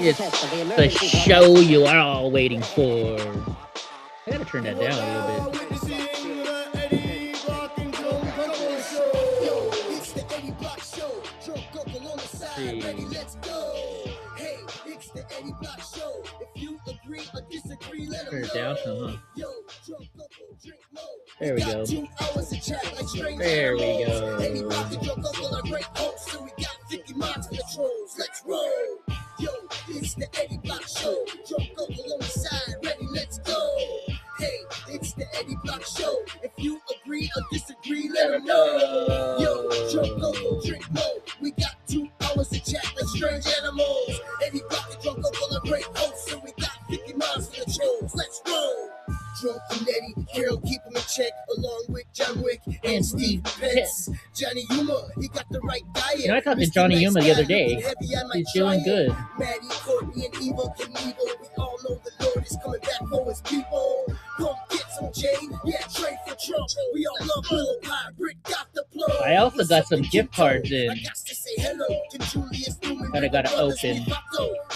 It's the show you are all waiting for. I gotta turn that down a little bit. Turn it down some, huh? There we go. There we go. Let's roll. Yo, it's the Eddie Block Show. Drunk uncle on the side, ready, let's go. Hey, it's the Eddie Block Show. If you agree or disagree, let them know. Yo, drunk uncle, drink more. We got 2 hours to chat like strange animals. Eddie Block and drunk uncle are great hosts, and we got 50 miles for the trolls. Let's roll. Drunk and Eddie, Carol keep him in check, along with John Wick and Steve Pence. Johnny Yuma, he got the right diet. You know, I talked to Johnny Yuma the other day. He's feeling good. Maddie, Courtney, and Evil Knievel. We all know the Lord is coming back for his people. Come get some Jay, yeah, trade for Trump. We all love Willow Pie, Brick got the plug. I also got some gift cards in. I got to say hello to Julius Newman. That I gotta open.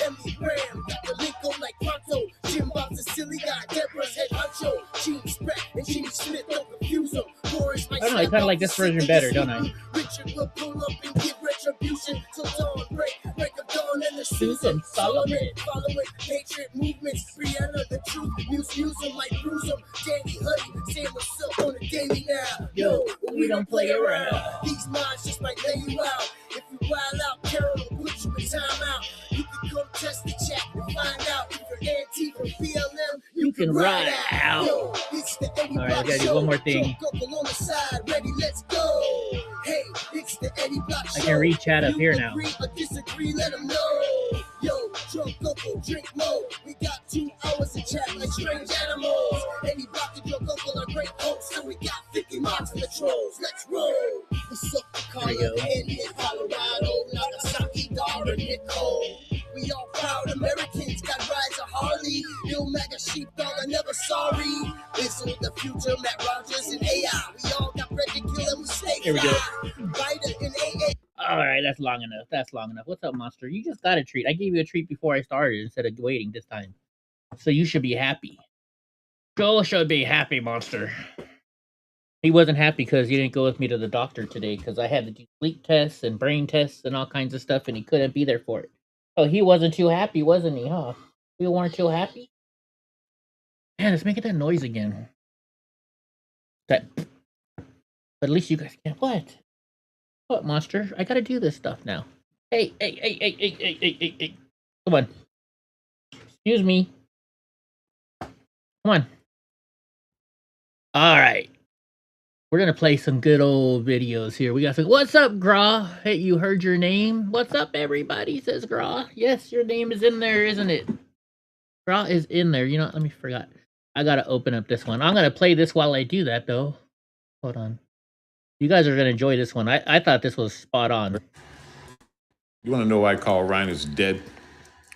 Emily Graham, got the link on like Pronto. Jim Bob Silly guy, Deborah's head honcho. Gene Spratt and Gene Smith, don't confuse them. I don't know, I kind of like this version better, don't I? Richard will pull up and give retribution. So Dawn, break of dawn and the Susan Solomon. Following Patriot movements, Brianna, the truth. Muse them like bruise them. Danny Huddy, saying what's up on the daily now. Yo, we don't play around. These minds just might lay you out. If you wild out, Carol will put you in timeout. You can come test the chat and find out if you're anti from BLM. You can ride out. Yo, all right, I gotta do one more thing. Ready, let's go. Hey, it's the Eddie Block Show. I can read chat up here now. Disagree, let them know. Yo, drunk uncle, drink more. We got 2 hours to chat like strange animals. Eddie Block and drunk uncle are great hosts, and we got 50 miles for the trolls. Let's roll. What's up, Chicago, in Colorado, Nagasaki, Dar, and Nicole. We all proud Americans, got rides of Harley. Bill MAGA sheepdog, I'm never sorry. Listen with the future, Matt Rogers and AI. We all got ready to kill and we stay. Here we go. All right, that's long enough. That's long enough. What's up, Monster? You just got a treat. I gave you a treat before I started instead of waiting this time. So you should be happy. Joel should be happy, Monster. He wasn't happy because he didn't go with me to the doctor today because I had to do sleep tests and brain tests and all kinds of stuff, and he couldn't be there for it. Oh, he wasn't too happy, wasn't he, huh? You weren't too happy? Man, it's making that noise again. That. But at least you guys can. What? What, Monster? I gotta do this stuff now. Hey. Come on. Excuse me. Come on. All right. We're gonna play some good old videos here. We got some. What's up, Graw? Hey, you heard your name? What's up, everybody? Says Graw. Yes, your name is in there, isn't it? Graw is in there. You know, let me forgot. I gotta open up this one. I'm gonna play this while I do that, though. Hold on. You guys are gonna enjoy this one. I thought this was spot on. You want to know why Carl Reiner's dead?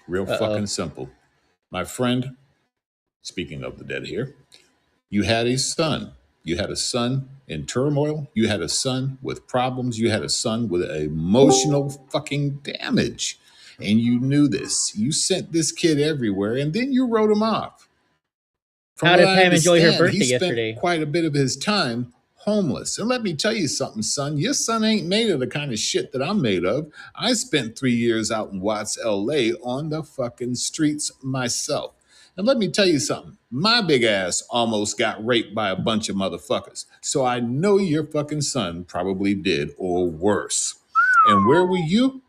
Real fucking simple. My friend, speaking of the dead here, you had a son. You had a son in turmoil. You had a son with problems. You had a son with emotional fucking damage. And you knew this. You sent this kid everywhere, and then you wrote him off. How did Pam enjoy her birthday yesterday? He spent quite a bit of his time homeless. And let me tell you something, son. Your son ain't made of the kind of shit that I'm made of. I spent 3 years out in Watts, L.A. on the fucking streets myself. And let me tell you something. My big ass almost got raped by a bunch of motherfuckers. So I know your fucking son probably did, or worse. And where were you?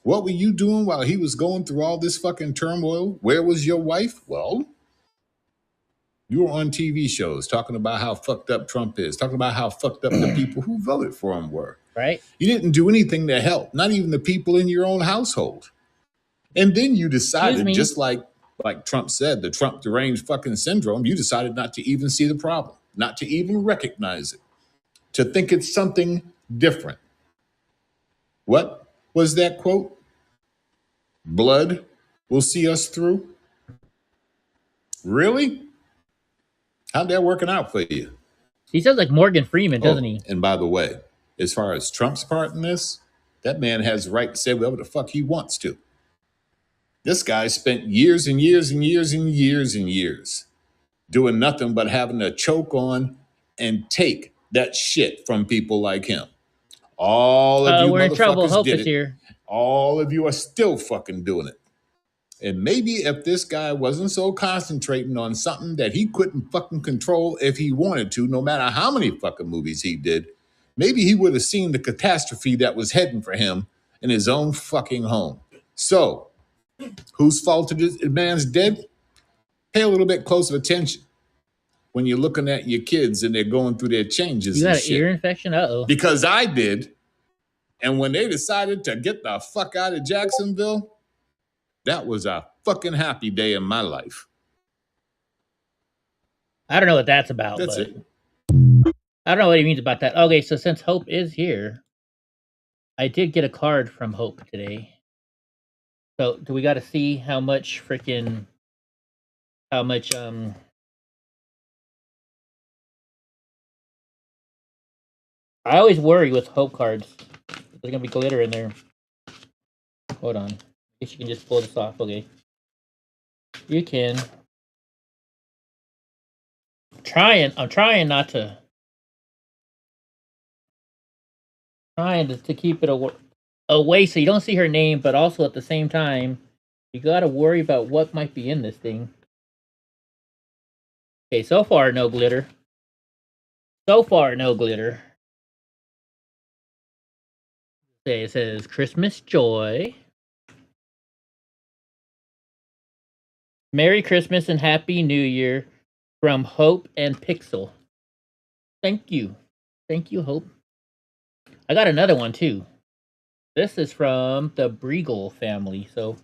What were you doing while he was going through all this fucking turmoil? Where was your wife? Well, you were on TV shows talking about how fucked up Trump is, talking about how fucked up the people who voted for him were. Right. You didn't do anything to help, not even the people in your own household. And then you decided, just like Trump said, the Trump deranged fucking syndrome, you decided not to even see the problem, not to even recognize it, to think it's something different. What was that quote? Blood will see us through? Really? How'd that working out for you? He sounds like Morgan Freeman, doesn't he? And by the way, as far as Trump's part in this, that man has the right to say whatever the fuck he wants to. This guy spent years and years and years and years and years doing nothing but having to choke on and take that shit from people like him. All of you We're in trouble. motherfuckers Hope did is it. here. All of you are still fucking doing it. And maybe if this guy wasn't so concentrating on something that he couldn't fucking control if he wanted to, no matter how many fucking movies he did, maybe he would have seen the catastrophe that was heading for him in his own fucking home. So, whose fault it is the man's dead? Pay a little bit closer attention when you're looking at your kids and they're going through their changes You and got an shit. ear infection? Uh-oh. Because I did. And when they decided to get the fuck out of Jacksonville, that was a fucking happy day in my life. I don't know what that's about. That's but it. I don't know what he means about that. Okay, so since Hope is here, I did get a card from Hope today. So do we got to see how much I always worry with Hope cards. There's gonna be glitter in there. Hold on. I guess you can just pull this off. Okay. You can. I'm trying not to. Trying to keep it away so you don't see her name, but also at the same time, you gotta worry about what might be in this thing. Okay, so far no glitter. So far no glitter. Okay, it says Christmas joy. Merry Christmas and Happy New Year from Hope and Pixel. Thank you. Thank you, Hope. I got another one too. This is from the Briegel family. So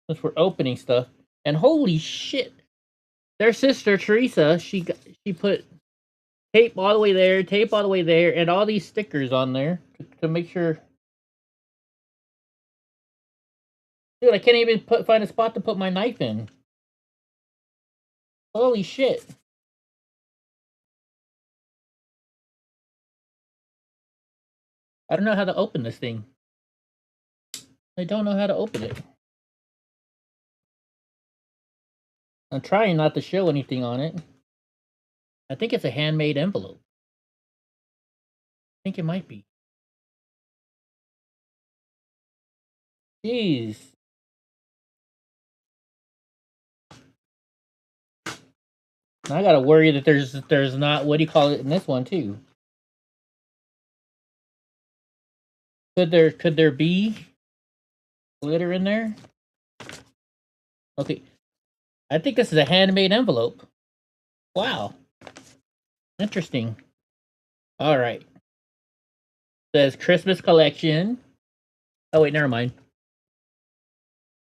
since we're opening stuff, and holy shit, their sister Teresa, she put tape all the way there, tape all the way there, and all these stickers on there to make sure. Dude, I can't even find a spot to put my knife in. Holy shit. I don't know how to open this thing. I don't know how to open it. I'm trying not to show anything on it. I think it's a handmade envelope. I think it might be. Jeez. I gotta worry that there's not, what do you call it in this one too? Could there be glitter in there? Okay. I think this is a handmade envelope. Wow. Interesting. All right. Says Christmas collection. Oh wait, never mind.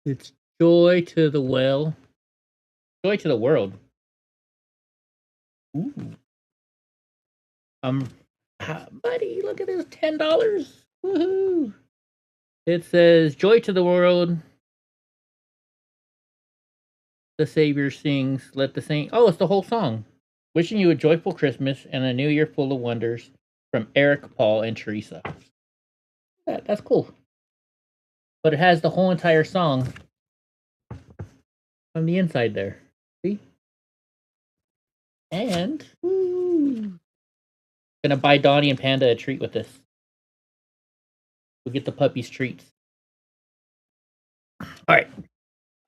It's joy to the well. Joy to the world. Ooh. Buddy, look at this, $10. Woohoo! It says joy to the world. The Savior sings, let the saint. Oh, it's the whole song. Wishing you a joyful Christmas and a new year full of wonders from Eric, Paul, and Teresa. That's cool. But it has the whole entire song on the inside there. See? And gonna buy Donnie and Panda a treat with this. We'll get the puppies treats. Alright.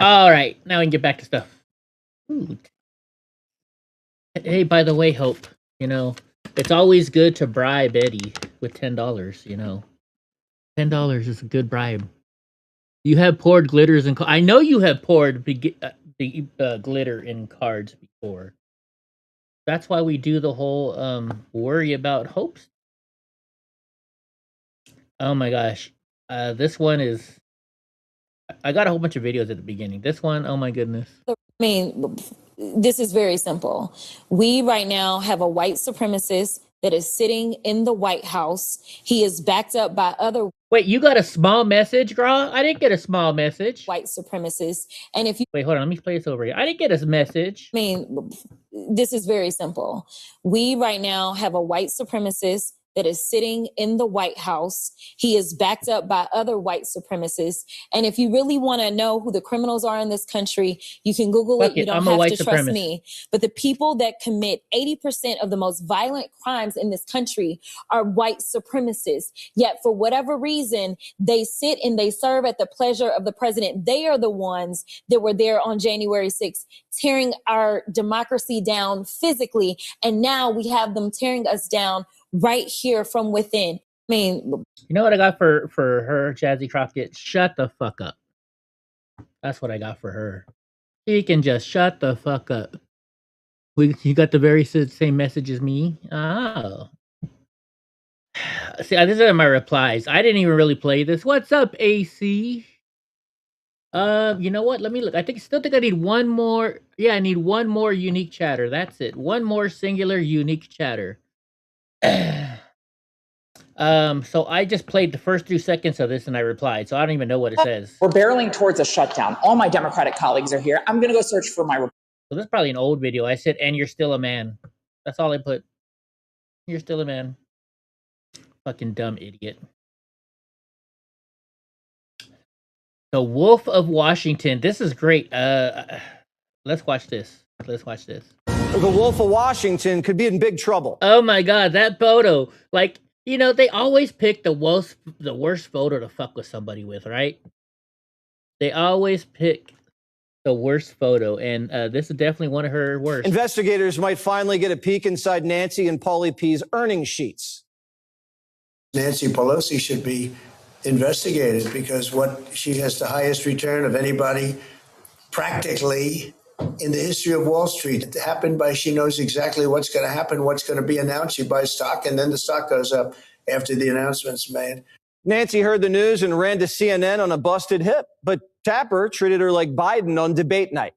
Alright, now we can get back to stuff. Ooh. Hey, by the way, Hope, it's always good to bribe Eddie with $10, $10 is a good bribe. You have poured glitters and I know you have poured the glitter in cards before. That's why we do the whole worry about hopes. Oh my gosh. This one is... I got a whole bunch of videos at the beginning. This one, oh my goodness. I mean, this is very simple. We right now have a white supremacist that is sitting in the White House. He is backed up by other... Wait, you got a small message, girl? I didn't get a small message. White supremacists. And if you... Wait, hold on. Let me play this over here. I didn't get a message. I mean, this is very simple. We right now have a white supremacist that is sitting in the White House. He is backed up by other white supremacists. And if you really want to know who the criminals are in this country, you can Google it. You don't have to trust me. But the people that commit 80% of the most violent crimes in this country are white supremacists. Yet for whatever reason, they sit and they serve at the pleasure of the president. They are the ones that were there on January 6th, tearing our democracy down physically. And now we have them tearing us down right here from within. I mean, you know what I got for her, Jazzy Crockett? Shut the fuck up. That's what I got for her. She can just shut the fuck up. You got the very same message as me? Oh. See, these are my replies. I didn't even really play this. What's up, AC? You know what? Let me look. I still think I need one more. Yeah, I need one more unique chatter. That's it. One more singular unique chatter. So I just played the first 2 seconds of this and I replied. So I don't even know what it says. We're barreling towards a shutdown. All my Democratic colleagues are here. I'm going to go search for my. So that's probably an old video. I said, and you're still a man. That's all I put. You're still a man. Fucking dumb idiot. The Wolf of Washington. This is great. Let's watch this. Let's watch this. The Wolf of Washington could be in big trouble. Oh my God, that photo. Like, you know, they always pick the worst photo to fuck with somebody with, right? They always pick the worst photo, and this is definitely one of her worst. Investigators might finally get a peek inside Nancy and Paulie P's earnings sheets. Nancy Pelosi should be investigated because she has the highest return of anybody practically in the history of Wall Street. It happened by she knows exactly what's going to happen, what's going to be announced. She buys stock, and then the stock goes up after the announcement's made. Nancy heard the news and ran to CNN on a busted hip, but Tapper treated her like Biden on debate night.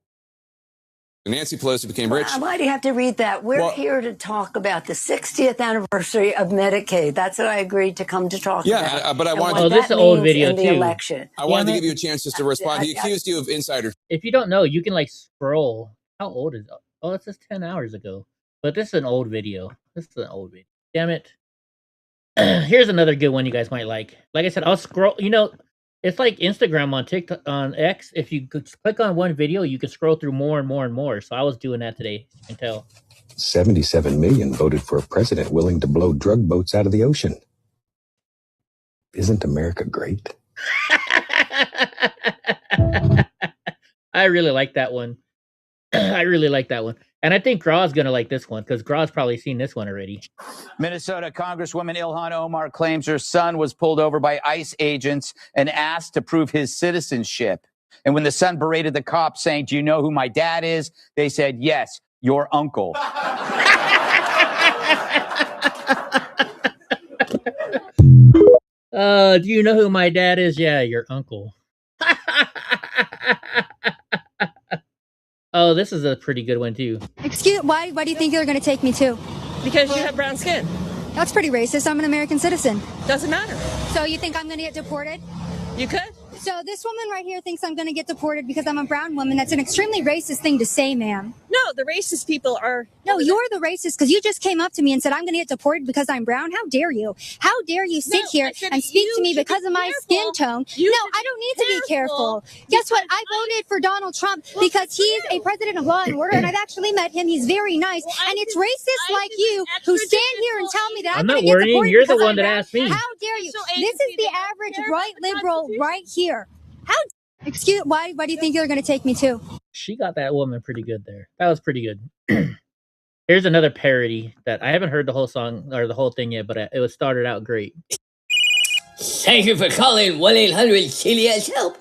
Nancy Pelosi became rich. Why do you have to read that? We're here to talk about the 60th anniversary of Medicaid. That's what I agreed to come to talk about. Yeah, but I wanted to... Oh, this is an old video, in the too. Election. I wanted to give you a chance just to respond. He accused you of insider... If you don't know, you can, like, scroll. How old is it? Oh, it's just 10 hours ago. But this is an old video. This is an old video. Damn it. Here's another good one you guys might like. Like I said, I'll scroll. You know, it's like Instagram on TikTok, on X. If you click on one video, you can scroll through more and more and more. So I was doing that today. You can tell. 77 million voted for a president willing to blow drug boats out of the ocean. Isn't America great? I really like that one. I really like that one. And I think Graw's going to like this one because Graw's probably seen this one already. Minnesota Congresswoman Ilhan Omar claims her son was pulled over by ICE agents and asked to prove his citizenship. And when the son berated the cops saying, "Do you know who my dad is?" they said, "Yes, your uncle." Do you know who my dad is? Yeah, your uncle. Oh, this is a pretty good one, too. Why do you think they're going to take me, too? Because you have brown skin. That's pretty racist. I'm an American citizen. Doesn't matter. So you think I'm going to get deported? You could. So this woman right here thinks I'm going to get deported because I'm a brown woman. That's an extremely racist thing to say, ma'am. No, the racist people are... No, you're the racist because you just came up to me and said I'm going to get deported because I'm brown. How dare you? How dare you sit here and speak to me because of my skin tone? No, I don't need to be careful. Guess what? I voted for Donald Trump because he's a president of law and order, and I've actually met him. He's very nice. And it's racist like you who stand here and tell me that I'm going to get deported. You're the one that asked me. How dare you? This is the average right liberal right here. Why do you think they're going to take me too? She got that woman pretty good there. That was pretty good. Here's another parody that I haven't heard the whole song or the whole thing yet, but it was started out great. Thank you for calling 1-800-CDS-HELP.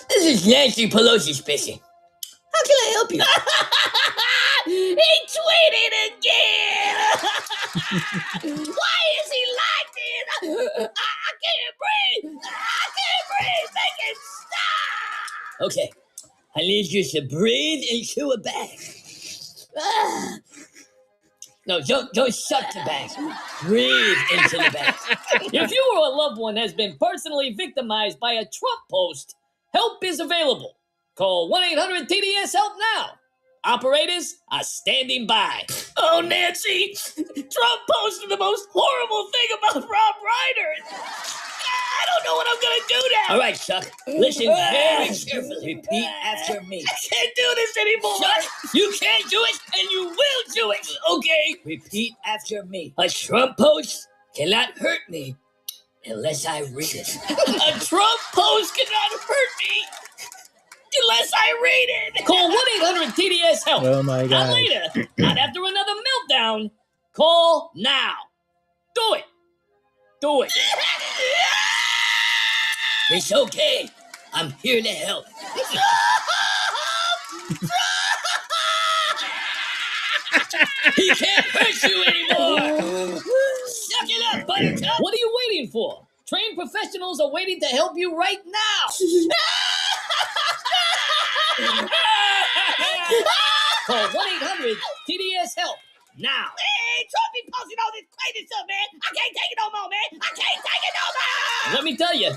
This is Nancy Pelosi speaking. How can I help you? He tweeted again! Why is he like this? I can't breathe! I can't breathe! Make it stop! Okay, I need you to breathe into a bag. No, don't shut the bag. Breathe into the bag. If you or a loved one has been personally victimized by a Trump post, help is available. Call 1-800-TDS-HELP now. Operators are standing by. Oh, Nancy! Trump posted the most horrible thing about Rob Reiner. I don't know what I'm gonna do now. All right, Chuck. Listen very carefully. Repeat after me. I can't do this anymore. Chuck, you can't do it, and you will do it. Okay. Repeat after me. A Trump post cannot hurt me unless I read it. A Trump post cannot hurt me unless I read it. Call 1-800-TDS-HELP. Oh my God. Not later. Not after another meltdown. Call now. Do it. Do it. It's okay. I'm here to help. He can't hurt you anymore. Suck it up, Buttercup. What are you waiting for? Trained professionals are waiting to help you right now. Call 1-800-TDS-HELP now. Man, Trump be posting all this crazy stuff, man. I can't take it no more, man. I can't take it no more. Let me tell you,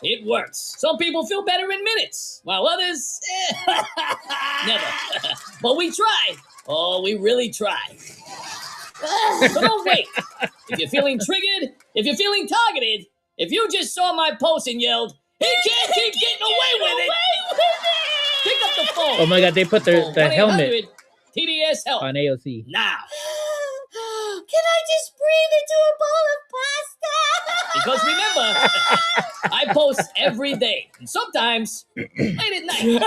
it works. Some people feel better in minutes, while others, never. But we try. Oh, we really try. So don't wait. If you're feeling triggered, if you're feeling targeted, if you just saw my post and yelled, he can't keep getting away with it, pick up the phone. Oh my God, they put the helmet TDS help on AOC. now. Can I just breathe into a bowl of pasta? Because remember, I post every day, and sometimes late at night.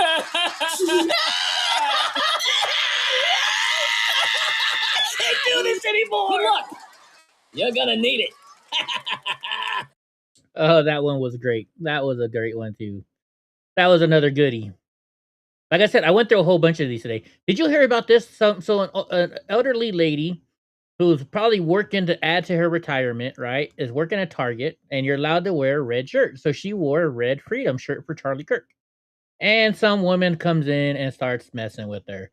I can't do this anymore. Good luck. You're gonna need it. Oh, that one was great. That was a great one too. That was another goodie. Like I said, I went through a whole bunch of these today. Did you hear about this? So an elderly lady who's probably working to add to her retirement, right, is working at Target, and you're allowed to wear a red shirt. So she wore a red Freedom shirt for Charlie Kirk. And some woman comes in and starts messing with her.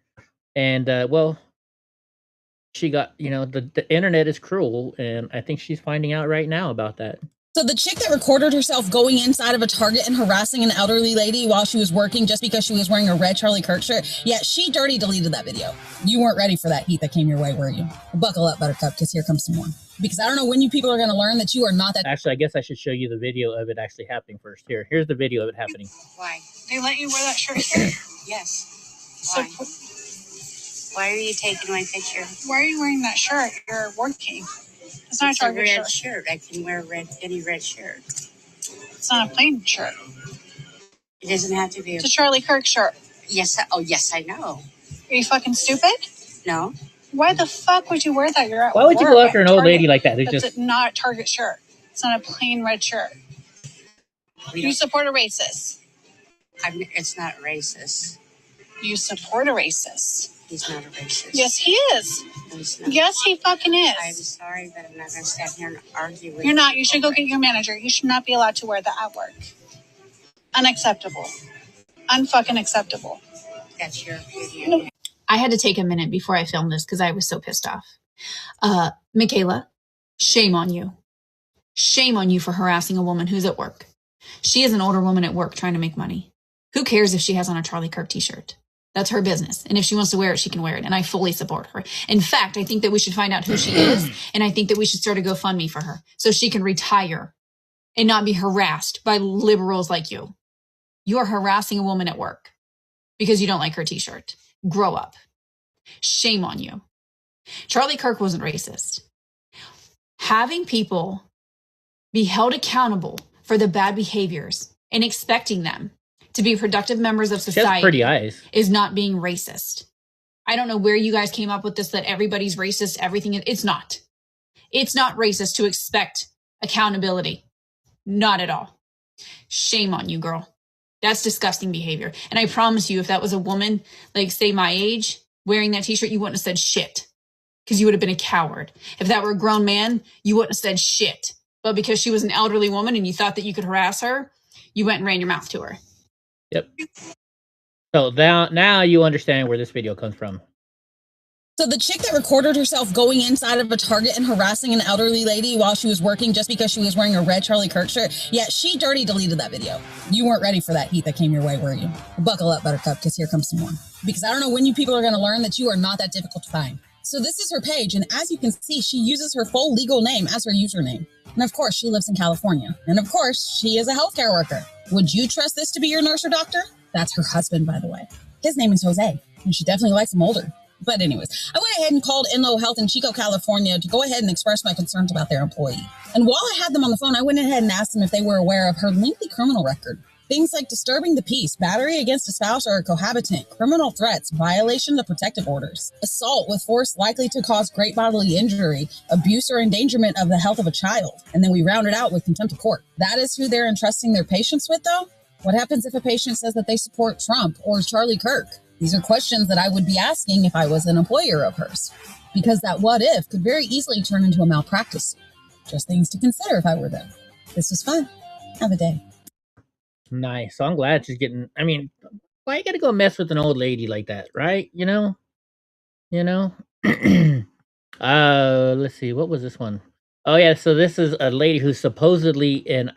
And, well, she got, the internet is cruel, and I think she's finding out right now about that. So the chick that recorded herself going inside of a Target and harassing an elderly lady while she was working just because she was wearing a red Charlie Kirk shirt, yeah, she dirty deleted that video. You weren't ready for that heat that came your way, were you? Buckle up, Buttercup, because here comes some more. Because I don't know when you people are going to learn that you are not that... Actually, I guess I should show you the video of it actually happening first. Here's the video of it happening. Why? They let you wear that shirt here? Yes. Why? Why are you taking my picture? Why are you wearing that shirt? You're working. It's not a Target red shirt. I can wear any red shirt. It's not a plain shirt. It doesn't have to be. It's a Charlie Kirk shirt. Yes. Yes, I know. Are you fucking stupid? No. Why the fuck would you wear that? You're at Why would you go after an old Target. lady like that? It's just not a Target shirt. It's not a plain red shirt. You support a racist. It's not racist. You support a racist. He's not a racist. Yes, he is. No, he's not. Yes, he fucking is. I'm sorry, but I'm not going to stand here and argue with you. You're not. You should go get your manager. You should not be allowed to wear that at work. Unacceptable. Unfucking acceptable. That's your opinion. No. I had to take a minute before I filmed this because I was so pissed off. Michaela, shame on you. Shame on you for harassing a woman who's at work. She is an older woman at work trying to make money. Who cares if she has on a Charlie Kirk t-shirt? That's her business. And if she wants to wear it, she can wear it. And I fully support her. In fact, I think that we should find out who she is. And I think that we should start a GoFundMe for her so she can retire and not be harassed by liberals like you. You are harassing a woman at work because you don't like her t-shirt. Grow up. Shame on you. Charlie Kirk wasn't racist. Having people be held accountable for the bad behaviors and expecting them to be productive members of society pretty eyes. Is not being racist. I don't know where you guys came up with this, that everybody's racist, everything. It's not. It's not racist to expect accountability. Not at all. Shame on you, girl. That's disgusting behavior. And I promise you, if that was a woman, like say my age, wearing that t-shirt, you wouldn't have said shit because you would have been a coward. If that were a grown man, you wouldn't have said shit. But because she was an elderly woman and you thought that you could harass her, you went and ran your mouth to her. Yep. So now you understand where this video comes from. So the chick that recorded herself going inside of a Target and harassing an elderly lady while she was working just because she was wearing a red Charlie Kirk shirt, yeah, she dirty deleted that video. You weren't ready for that heat that came your way, were you? Buckle up, Buttercup, because here comes some more. Because I don't know when you people are going to learn that you are not that difficult to find. So this is her page, and as you can see, she uses her full legal name as her username. And of course, she lives in California. And of course, she is a healthcare worker. Would you trust this to be your nurse or doctor? That's her husband, by the way. His name is Jose, and she definitely likes him older. But anyways, I went ahead and called Enlo Health in Chico, California to go ahead and express my concerns about their employee. And while I had them on the phone, I went ahead and asked them if they were aware of her lengthy criminal record. Things like disturbing the peace, battery against a spouse or a cohabitant, criminal threats, violation of protective orders, assault with force likely to cause great bodily injury, abuse or endangerment of the health of a child. And then we round it out with contempt of court. That is who they're entrusting their patients with, though? What happens if a patient says that they support Trump or Charlie Kirk? These are questions that I would be asking if I was an employer of hers, because that what if could very easily turn into a malpractice. Just things to consider if I were them. This was fun. Have a day. Nice. So I'm glad she's getting, I mean, why you gotta go mess with an old lady like that, right? You know? Let's see, what was this one? Oh yeah, so this is a lady who's supposedly an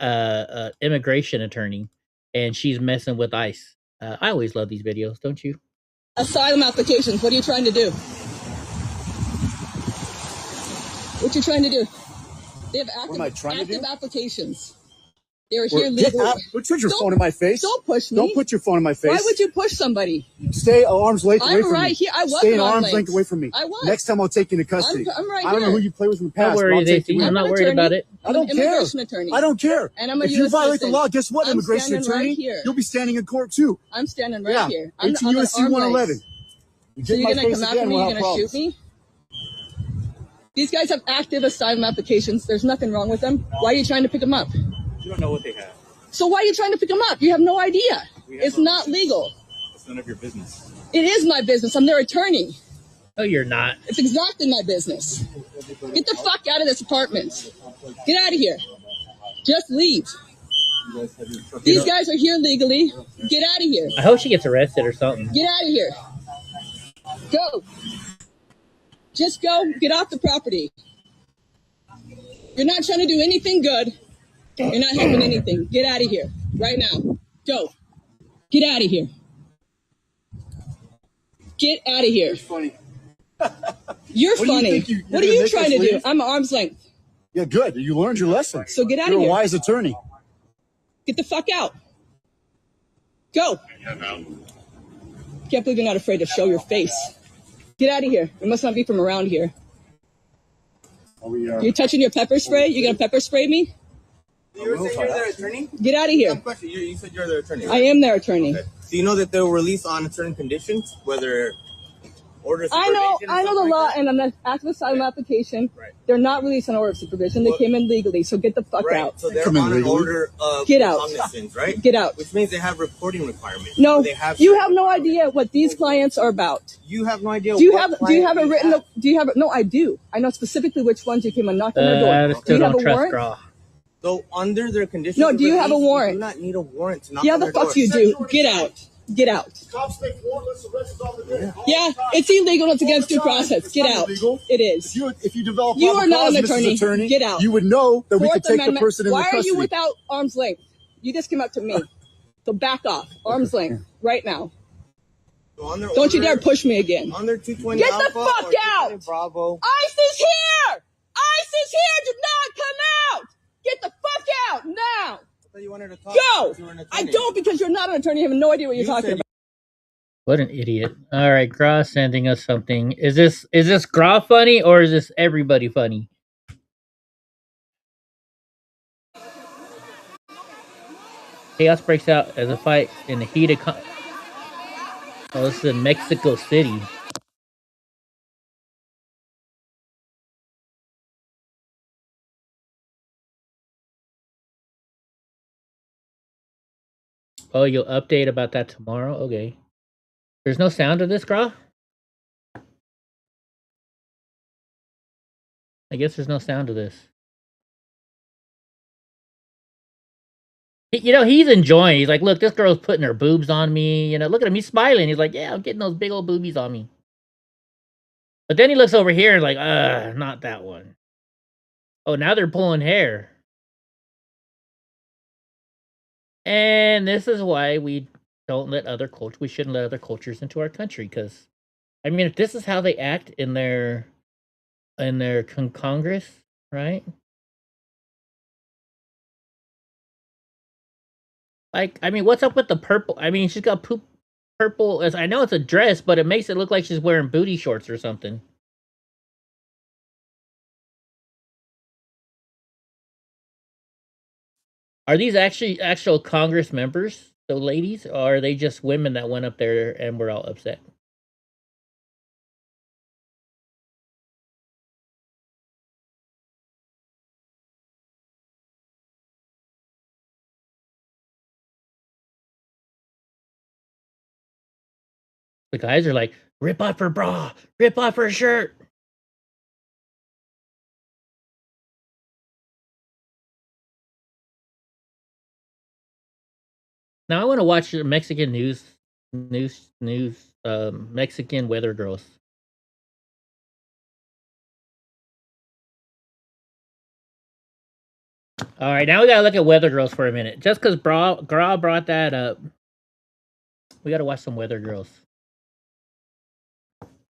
immigration attorney, and she's messing with ICE. I always love these videos, don't you? Asylum applications. What are you trying to do? What you trying to do? They have active applications. They're here legally. Don't put your phone in my face. Don't push me. Don't put your phone in my face. Why would you push somebody? Stay arm's length away from me. I'm right here. I was Stay an arm's length away from me. I was. Next time I'll take you into custody. I'm right I don't know who you play with in the past. Don't worry, Daisy. I'm not worried about it. I don't care. Immigration attorney. I don't care. And I'm a if you US violate the citizen. law, guess what, I'm immigration standing attorney? right here. You'll be standing in court too. I'm standing right here. I'm 18 U.S.C. 111. So you're gonna come after me? You're gonna shoot me? These guys have active asylum applications. There's nothing wrong with them. Why are you trying to pick them up? You don't know what they have. So why are you trying to pick them up? You have no idea. It's not legal. It's none of your business. It is my business. I'm their attorney. No, you're not. It's exactly my business. Get the fuck out of this apartment. Get out of here. Just leave. These guys are here legally. Get out of here. I hope she gets arrested or something. Get out of here. Go. Just go. Get off the property. You're not trying to do anything good. You're not helping anything. Get out of here. Right now. Go. Get out of here. Get out of here. Funny. You're What do you funny. think you- What are you're you gonna trying to make us do? leave? I'm arm's length. Yeah, good. You learned your lesson. So get out You're of a here. wise attorney. Get the fuck out. Go. Can't believe you're not afraid to show your face. Get out of here. You must not be from around here. You're touching your pepper spray? You gonna pepper spray me? You were saying you're their attorney? Get out of here. Question. You said you're their attorney. I am their attorney. Okay. So you know that they'll release on certain conditions, whether orders. I know the law, and on the active asylum application, they're not released on order of supervision. They came in legally, so get the fuck out. So they're on an order of Get out. recognizance, right? Get out. Which means they have reporting requirements. No, They have you have no idea what these clients are about. You have no idea. Do you what have a client written? they have. Do you have? No, I do. I know specifically which ones you came and knocked on their door. I Do still you have don't a trust warrant? Graw. So under their conditions. No, of do you have a release, warrant? You do not need a warrant to knock Yeah, on the their fuck door. you do. Get out. Get out. Yeah, it's illegal. It's against due process. Get out. It is. If you develop You probable are not cause, an Mrs. attorney. Get out. You would know that we Fourth could take Amendment. the person into Why custody. are you without arm's length? You just came up to me. So back off. Arm's length. Right now. So on their Don't you order- dare push me again. On their 220 Get the Alpha fuck or 220 out. Bravo. ICE is here. ICE is here. Do not come out. Get the fuck out now. I thought you wanted to talk Go. because you were an I attorney. don't, because you're not an attorney. You have no idea what you're talking about. What an idiot. All right, Graw sending us something. Is this Graw funny or is this everybody funny? Chaos breaks out as a fight in the heat of oh, this is in Mexico City. Oh, you'll update about that tomorrow? Okay. There's no sound of this, Graw? I guess there's no sound of this. You know, he's enjoying. He's like, look, this girl's putting her boobs on me. You know, look at him. He's smiling. He's like, yeah, I'm getting those big old boobies on me. But then he looks over here and like, not that one. Oh, now they're pulling hair. And this is why we don't let other cultures, we shouldn't let other cultures into our country, because I mean, if this is how they act in their Congress, right? Like, I mean, what's up with the purple? I mean, she's got purple, as I know it's a dress, but it makes it look like she's wearing booty shorts or something. Are these actually actual Congress members, the ladies, or are they just women that went up there and were all upset? The guys are like, rip off her bra, rip off her shirt. Now I want to watch Mexican Mexican weather girls. All right, now we gotta look at weather girls for a minute. Just because Gra brought that up, we gotta watch some weather girls.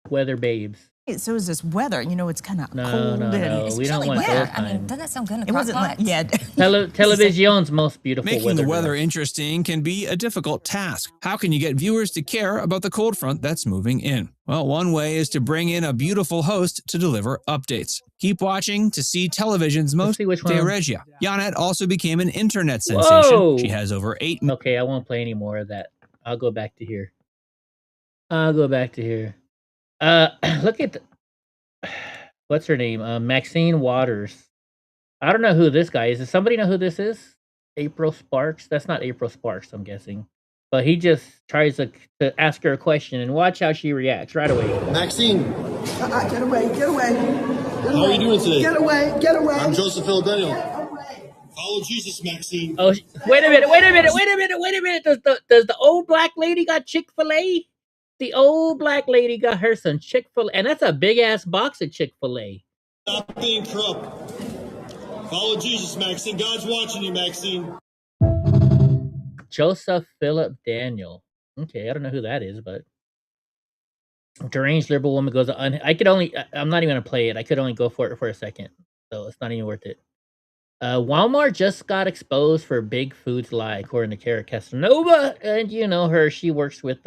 Weather babes. So is this weather? You know, it's kind of cold No. and it's We don't chilly. want Yeah, those I mean, kind. doesn't that sound good? It wasn't like, yeah. Television's most beautiful Making weather the weather girls. interesting can be a difficult task. How can you get viewers to care about the cold front that's moving in? Well, one way is to bring in a beautiful host to deliver updates. Keep watching to see television's most Regia. Janet also became an internet sensation. Whoa! She has over 8 Okay, I won't play any more of that. I'll go back to here. Look at what's her name? Maxine Waters. I don't know who this guy is. Does somebody know who this is? April Sparks? That's not April Sparks, I'm guessing. But he just tries to ask her a question, and watch how she reacts right away. Maxine. Get away, get away. How are you doing today? Get away, get away. I'm Joseph Philadelphia. Follow Jesus, Maxine. Oh, wait a minute. Does the old black lady got Chick-fil-A? The old black lady got her some Chick-fil-A, and that's a big-ass box of Chick-fil-A. Stop being corrupt. Follow Jesus, Maxine. God's watching you, Maxine. Joseph Philip Daniel. Okay, I don't know who that is, but deranged liberal woman goes on. I'm not even gonna play it. I could only go for it for a second, so it's not even worth it. Walmart just got exposed for Big Food's lie, according to Kara Casanova, and you know her. She works with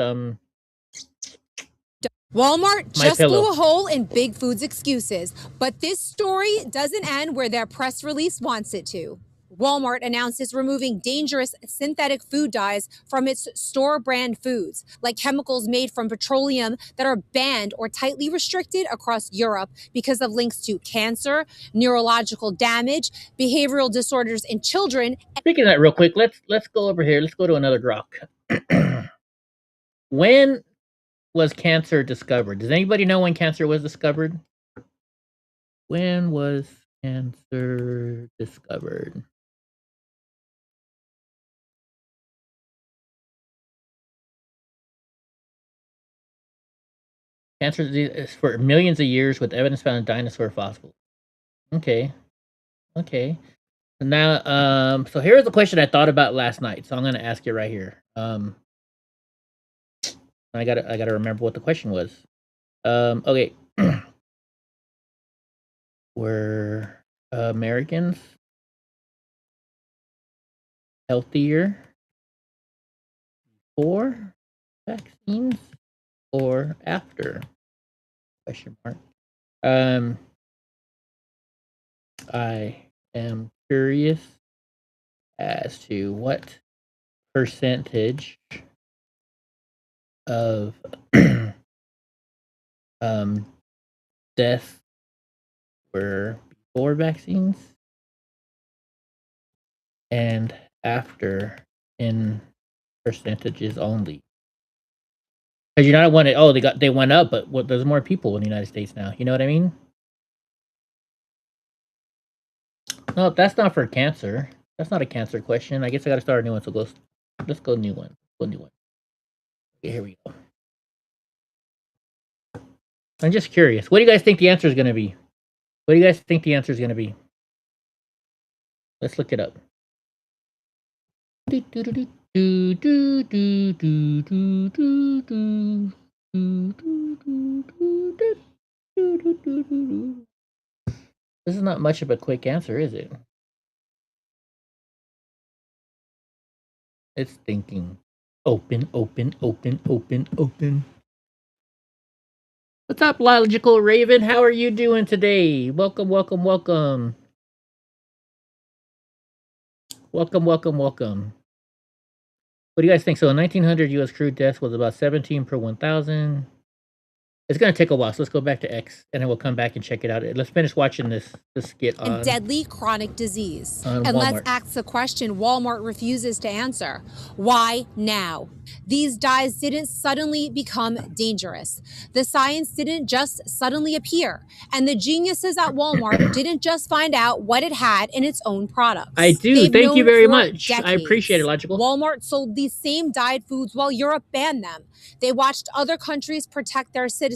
Walmart My just Pillow. blew a hole in Big Food's excuses, but this story doesn't end where their press release wants it to. Walmart announces removing dangerous synthetic food dyes from its store brand foods, like chemicals made from petroleum that are banned or tightly restricted across Europe because of links to cancer, neurological damage, behavioral disorders in children. Speaking of that, real quick, let's go over here. Let's go to another grok. When was cancer discovered? Does anybody know when cancer was discovered? When was cancer discovered? Cancer is for millions of years with evidence found in dinosaur fossils. Okay. Now, so here's the question I thought about last night. So I'm going to ask it right here. I gotta remember what the question was. Okay. Were Americans healthier before vaccines or after? Question mark. I am curious as to what percentage of deaths were before vaccines and after in percentages only. Because you know, I wanted, oh, they went up, but there's more people in the United States now. You know what I mean? No, that's not for cancer. That's not a cancer question. I guess I got to start a new one. So let's go new one. Okay, here we go. I'm just curious. What do you guys think the answer is going to be? What do you guys think the answer is going to be? Let's look it up. This is not much of a quick answer, is it? It's thinking. Open, open, open, open, open. What's up, Logical Raven? How are you doing today? Welcome, welcome, welcome. Welcome, welcome, welcome. What do you guys think? So in 1900, U.S. crew deaths was about 17 per 1,000. It's going to take a while, so let's go back to X, and then we'll come back and check it out. Let's finish watching this skit on... And deadly chronic disease. On and Walmart. let's ask the question Walmart refuses to answer. Why now? These dyes didn't suddenly become dangerous. The science didn't just suddenly appear. And the geniuses at Walmart didn't just find out what it had in its own products. I do. They've Thank you known very for much. I decades. appreciate it, Logical. Walmart sold these same dyed foods while Europe banned them. They watched other countries protect their citizens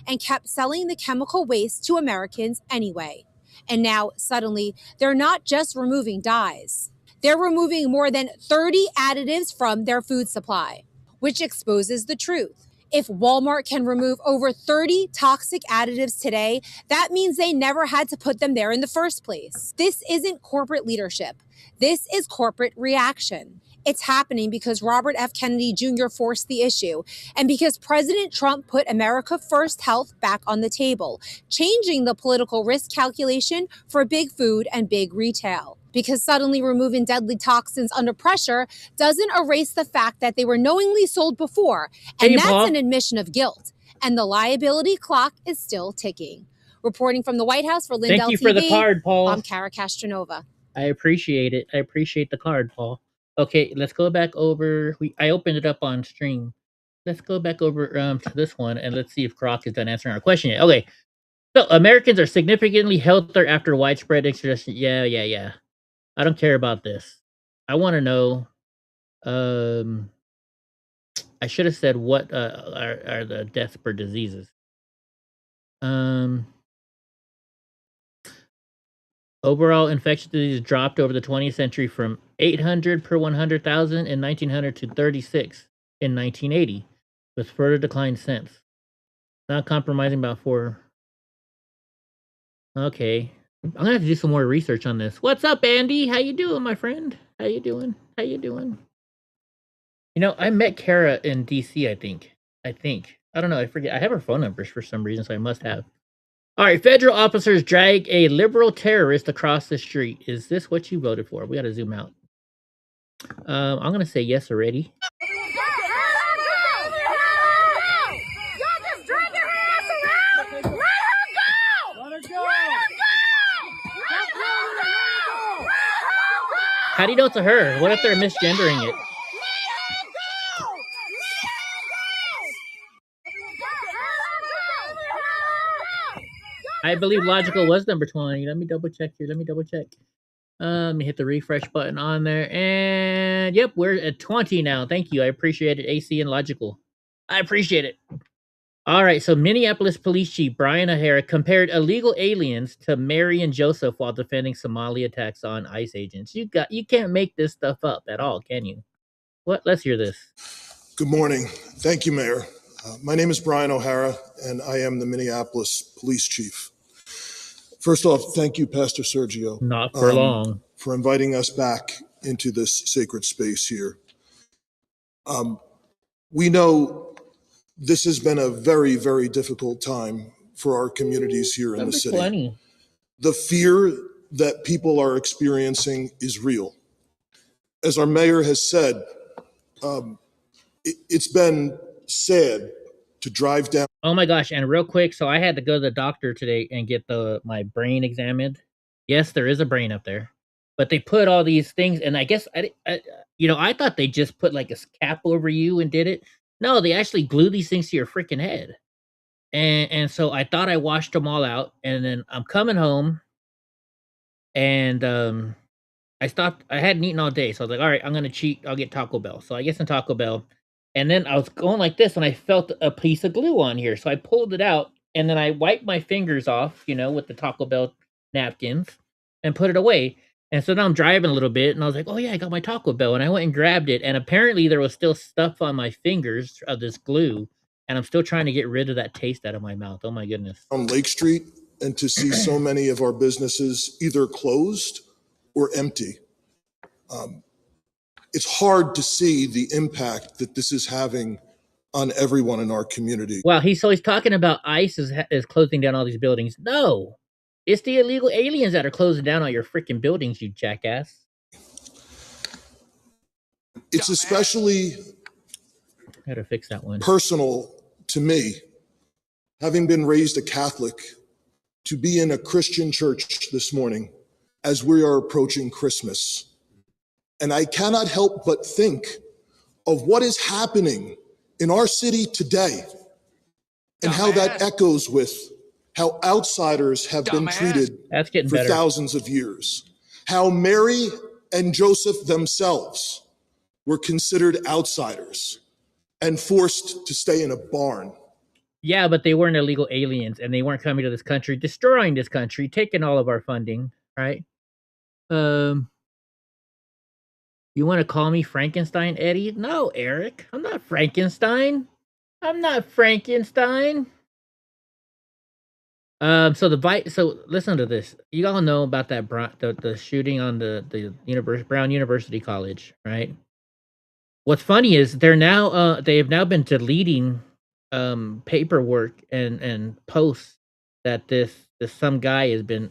and kept selling the chemical waste to Americans anyway. And now, suddenly, they're not just removing dyes. They're removing more than 30 additives from their food supply, which exposes the truth. If Walmart can remove over 30 toxic additives today, that means they never had to put them there in the first place. This isn't corporate leadership. This is corporate reaction. It's happening because Robert F. Kennedy Jr. forced the issue and because President Trump put America First Health back on the table, changing the political risk calculation for big food and big retail. Because suddenly removing deadly toxins under pressure doesn't erase the fact that they were knowingly sold before. And Hey, that's Paul. an admission of guilt. And the liability clock is still ticking. Reporting from the White House for Lindell Thank you TV, for the card, Paul. I'm Kara Castronova. I appreciate it. I appreciate the card, Paul. Okay, let's go back over. I opened it up on stream. Let's go back over to this one, and let's see if Croc is done answering our question yet. Okay, so Americans are significantly healthier after widespread exercise. Yeah. I don't care about this. I want to know. I should have said what are the deaths per diseases. Overall infectious disease dropped over the 20th century from 800 per 100,000 in 1900 to 36 in 1980, with further decline since. Not compromising about 4. Okay. I'm gonna have to do some more research on this. What's up, Andy? How you doing, my friend? How you doing? You know, I met Kara in DC, I think. I don't know, I forget. I have her phone numbers for some reason, so I must have. All right, federal officers drag a liberal terrorist across the street. Is this what you voted for? We got to zoom out. I'm going to say yes already. How do you know it's a her? What if they're misgendering it? I believe Logical was number 20. Let me double check here. Let me hit the refresh button on there. And yep, we're at 20 now. Thank you. I appreciate it, AC and Logical. I appreciate it. All right, so Minneapolis Police Chief Brian O'Hara compared illegal aliens to Mary and Joseph while defending Somali attacks on ICE agents. You can't make this stuff up at all, can you? What? Let's hear this. Good morning. Thank you, Mayor. My name is Brian O'Hara, and I am the Minneapolis Police Chief. First off, thank you, Pastor Sergio. Not for long. For inviting us back into this sacred space here. We know this has been a very, very difficult time for our communities here in the city. 20. The fear that people are experiencing is real. As our mayor has said, it's been sad to drive down. Oh my gosh, and real quick, so I had to go to the doctor today and get my brain examined. Yes, there is a brain up there, but they put all these things, and I guess I thought they just put like a cap over you and did it. No, they actually glue these things to your freaking head. And so I thought I washed them all out, and then I'm coming home, and I hadn't eaten all day, so I was like, all right, I'm gonna cheat. I'll get Taco Bell. So I get some Taco Bell. And then I was going like this, and I felt a piece of glue on here. So I pulled it out, and then I wiped my fingers off, with the Taco Bell napkins and put it away. And so now I'm driving a little bit and I was like, oh yeah, I got my Taco Bell. And I went and grabbed it. And apparently there was still stuff on my fingers of this glue. And I'm still trying to get rid of that taste out of my mouth. Oh my goodness. On Lake Street and to see so many of our businesses either closed or empty. It's hard to see the impact that this is having on everyone in our community. Wow, he's talking about ICE is closing down all these buildings. No, it's the illegal aliens that are closing down all your freaking buildings, you jackass. It's especially How to fix that one. personal to me, having been raised a Catholic, to be in a Christian church this morning as we are approaching Christmas. And I cannot help but think of what is happening in our city today and how that echoes with how outsiders have been treated That's getting for better. thousands of years. How Mary and Joseph themselves were considered outsiders and forced to stay in a barn. Yeah, but they weren't illegal aliens and they weren't coming to this country, destroying this country, taking all of our funding, right? You want to call me Frankenstein, Eddie? No, Eric. I'm not Frankenstein. I'm not Frankenstein. So listen to this. You all know about that the shooting on the Brown University College, right? What's funny is they have now been deleting paperwork and posts that this some guy has been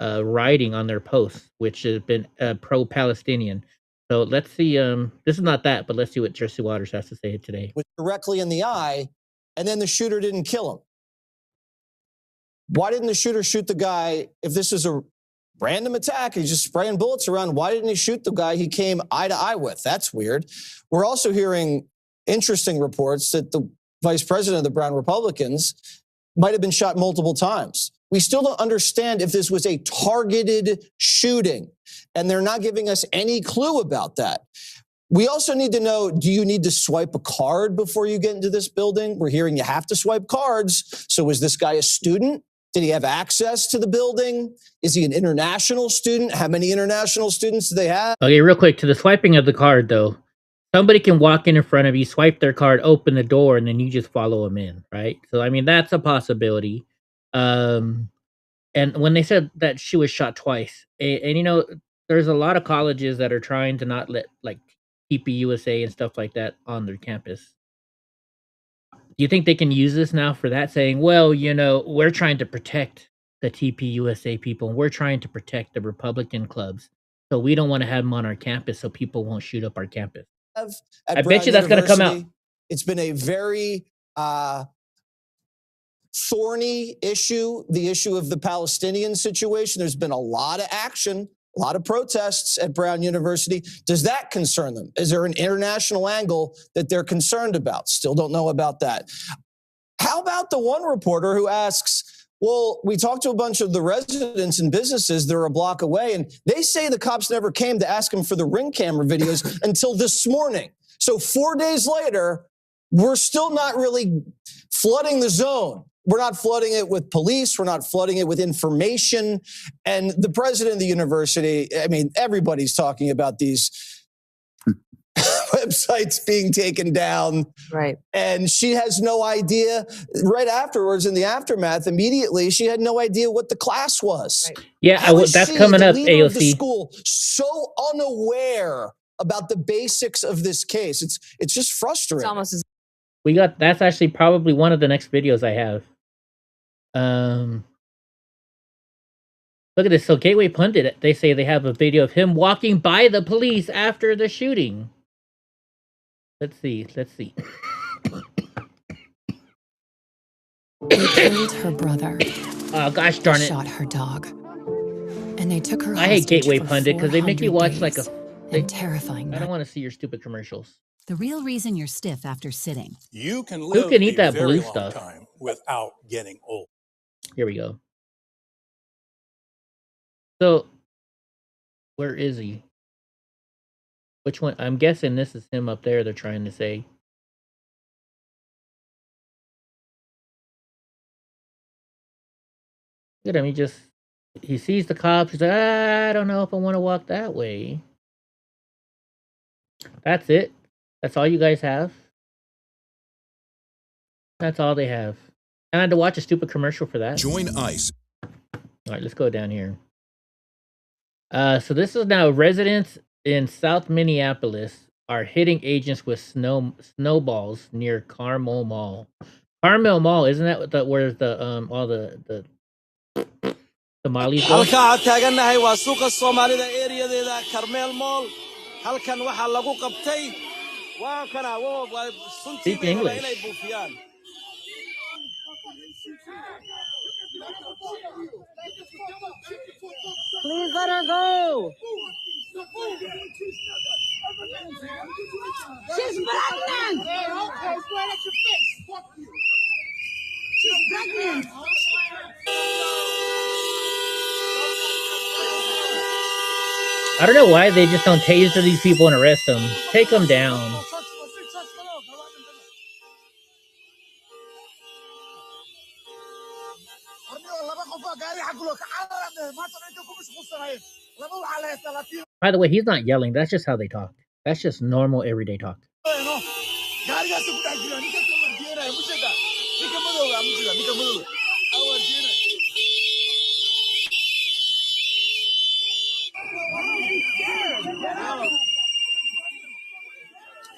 writing on their posts, which has been pro-Palestinian. So let's see. This is not that, but let's see what Jesse Waters has to say today. Directly in the eye, and then the shooter didn't kill him. Why didn't the shooter shoot the guy? If this is a random attack, he's just spraying bullets around. Why didn't he shoot the guy he came eye to eye with? That's weird. We're also hearing interesting reports that the vice president of the Brown Republicans might have been shot multiple times. We still don't understand if this was a targeted shooting, and they're not giving us any clue about that. We also need to know, do you need to swipe a card before you get into this building? We're hearing you have to swipe cards. So is this guy a student? Did he have access to the building? Is he an international student? How many international students do they have? Okay, real quick, to the swiping of the card, though. Somebody can walk in front of you, swipe their card, open the door, and then you just follow them in, right? So, I mean, that's a possibility. And when they said that she was shot twice, and there's a lot of colleges that are trying to not let, like, TPUSA and stuff like that on their campus. Do you think they can use this now for that, saying, well, we're trying to protect the TPUSA people, and we're trying to protect the Republican clubs, so we don't want to have them on our campus so people won't shoot up our campus? I bet you that's going to come out. It's been a very thorny issue, the issue of the Palestinian situation. There's been a lot of action, a lot of protests at Brown University. Does that concern them? Is there an international angle that they're concerned about? Still don't know about that. How about the one reporter who asks, well, we talked to a bunch of the residents and businesses that are a block away, and they say the cops never came to ask them for the Ring camera videos until this morning. So 4 days later, we're still not really flooding the zone. We're not flooding it with police. We're not flooding it with information. And the president of the university, I mean, everybody's talking about these websites being taken down. Right. And she has no idea. Right afterwards, in the aftermath, immediately, she had no idea what the class was. Right. Yeah, that's she, coming the up, leader of the AOC. school, so unaware about the basics of this case. It's just frustrating. It's almost as That's actually probably one of the next videos I have. Look at this. So Gateway Pundit, they say they have a video of him walking by the police after the shooting. Let's see. They killed her brother. Oh gosh darn it. Shot her dog. And they took her I hate hostage Gateway for Pundit because they make you 400 watch like days. a And terrifying. I don't want to see your stupid commercials. The real reason you're stiff after sitting. You can Who live can eat a that very blue long stuff? time without getting old. Here we go. So, where is he? Which one? I'm guessing this is him up there, they're trying to say. Look at him. He sees the cops. He's like, I don't know if I want to walk that way. That's it. That's all you guys have. That's all they have. And I had to watch a stupid commercial for that. Join ICE. All right, let's go down here. So this is now residents in South Minneapolis are hitting agents with snowballs near Carmel Mall. Carmel Mall, isn't that where the all the Somalis go? halka aad taagannahay waa suuqa Soomaalida areadeeda Carmel Mall. Halkan waxa lagu qabtay waa kana waa suntii inay buufiyaan. Please let her go. She's pregnant. She's pregnant. I don't know why they just don't taser these people and arrest them. Take them down. By the way, he's not yelling. That's just how they talk. That's just normal everyday talk.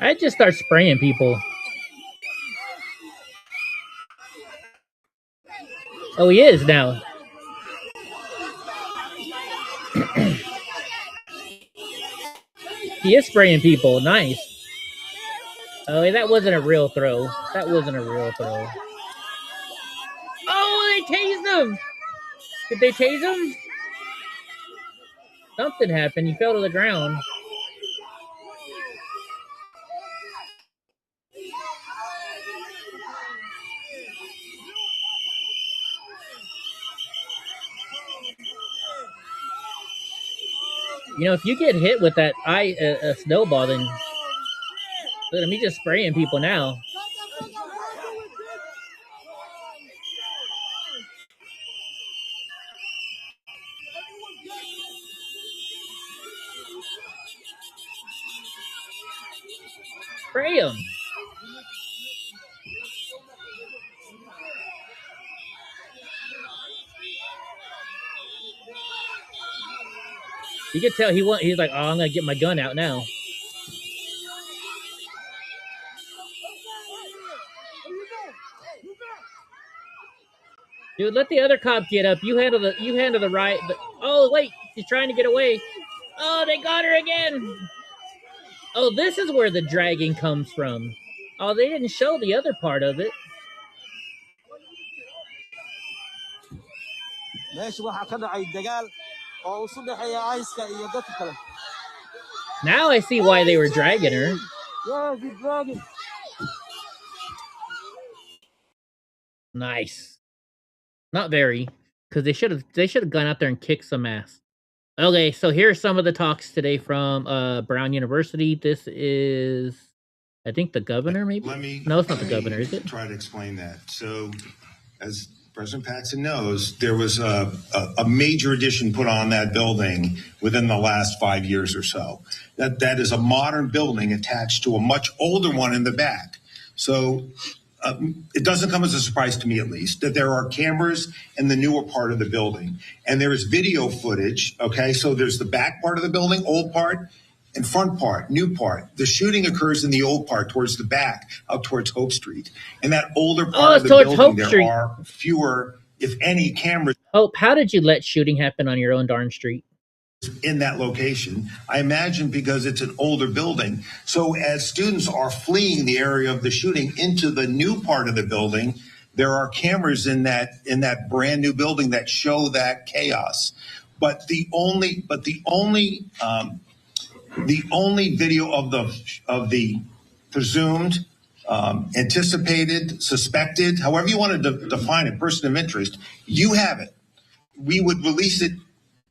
I just start spraying people. Oh, he is now. He is spraying people. Nice. Oh, that wasn't a real throw. That wasn't a real throw. Oh, they tased him. Did they tase him? Something happened. He fell to the ground. You know, if you get hit with that snowball, then look at me just spraying people now. Spray him. You can tell he's like, oh, I'm gonna get my gun out now. Dude, let the other cop get up. You handle the right. Oh wait, she's trying to get away. Oh, they got her again. Oh, this is where the dragging comes from. Oh, they didn't show the other part of it. Now I see why they were dragging her. Yeah, she's dragging. Nice. Not very, because they should have gone out there and kicked some ass. Okay, so here's some of the talks today from Brown University. This is, I think, the governor, maybe? No, it's not the governor, is it? Try to explain that. So, as President Paxton knows, there was a major addition put on that building within the last 5 years or so. That is a modern building attached to a much older one in the back. So it doesn't come as a surprise to me, at least, that there are cameras in the newer part of the building. And there is video footage, okay? So there's the back part of the building, old part, and front part, new part. The shooting occurs in the old part, towards the back, out towards Hope Street. And that older part of the building, there are fewer, if any, cameras. Hope, how did you let shooting happen on your own darn street? In that location, I imagine because it's an older building. So as students are fleeing the area of the shooting into the new part of the building, there are cameras in that brand new building that show that chaos. But the only video of the presumed, anticipated, suspected, however you want to define it, person of interest, you have it. We would release it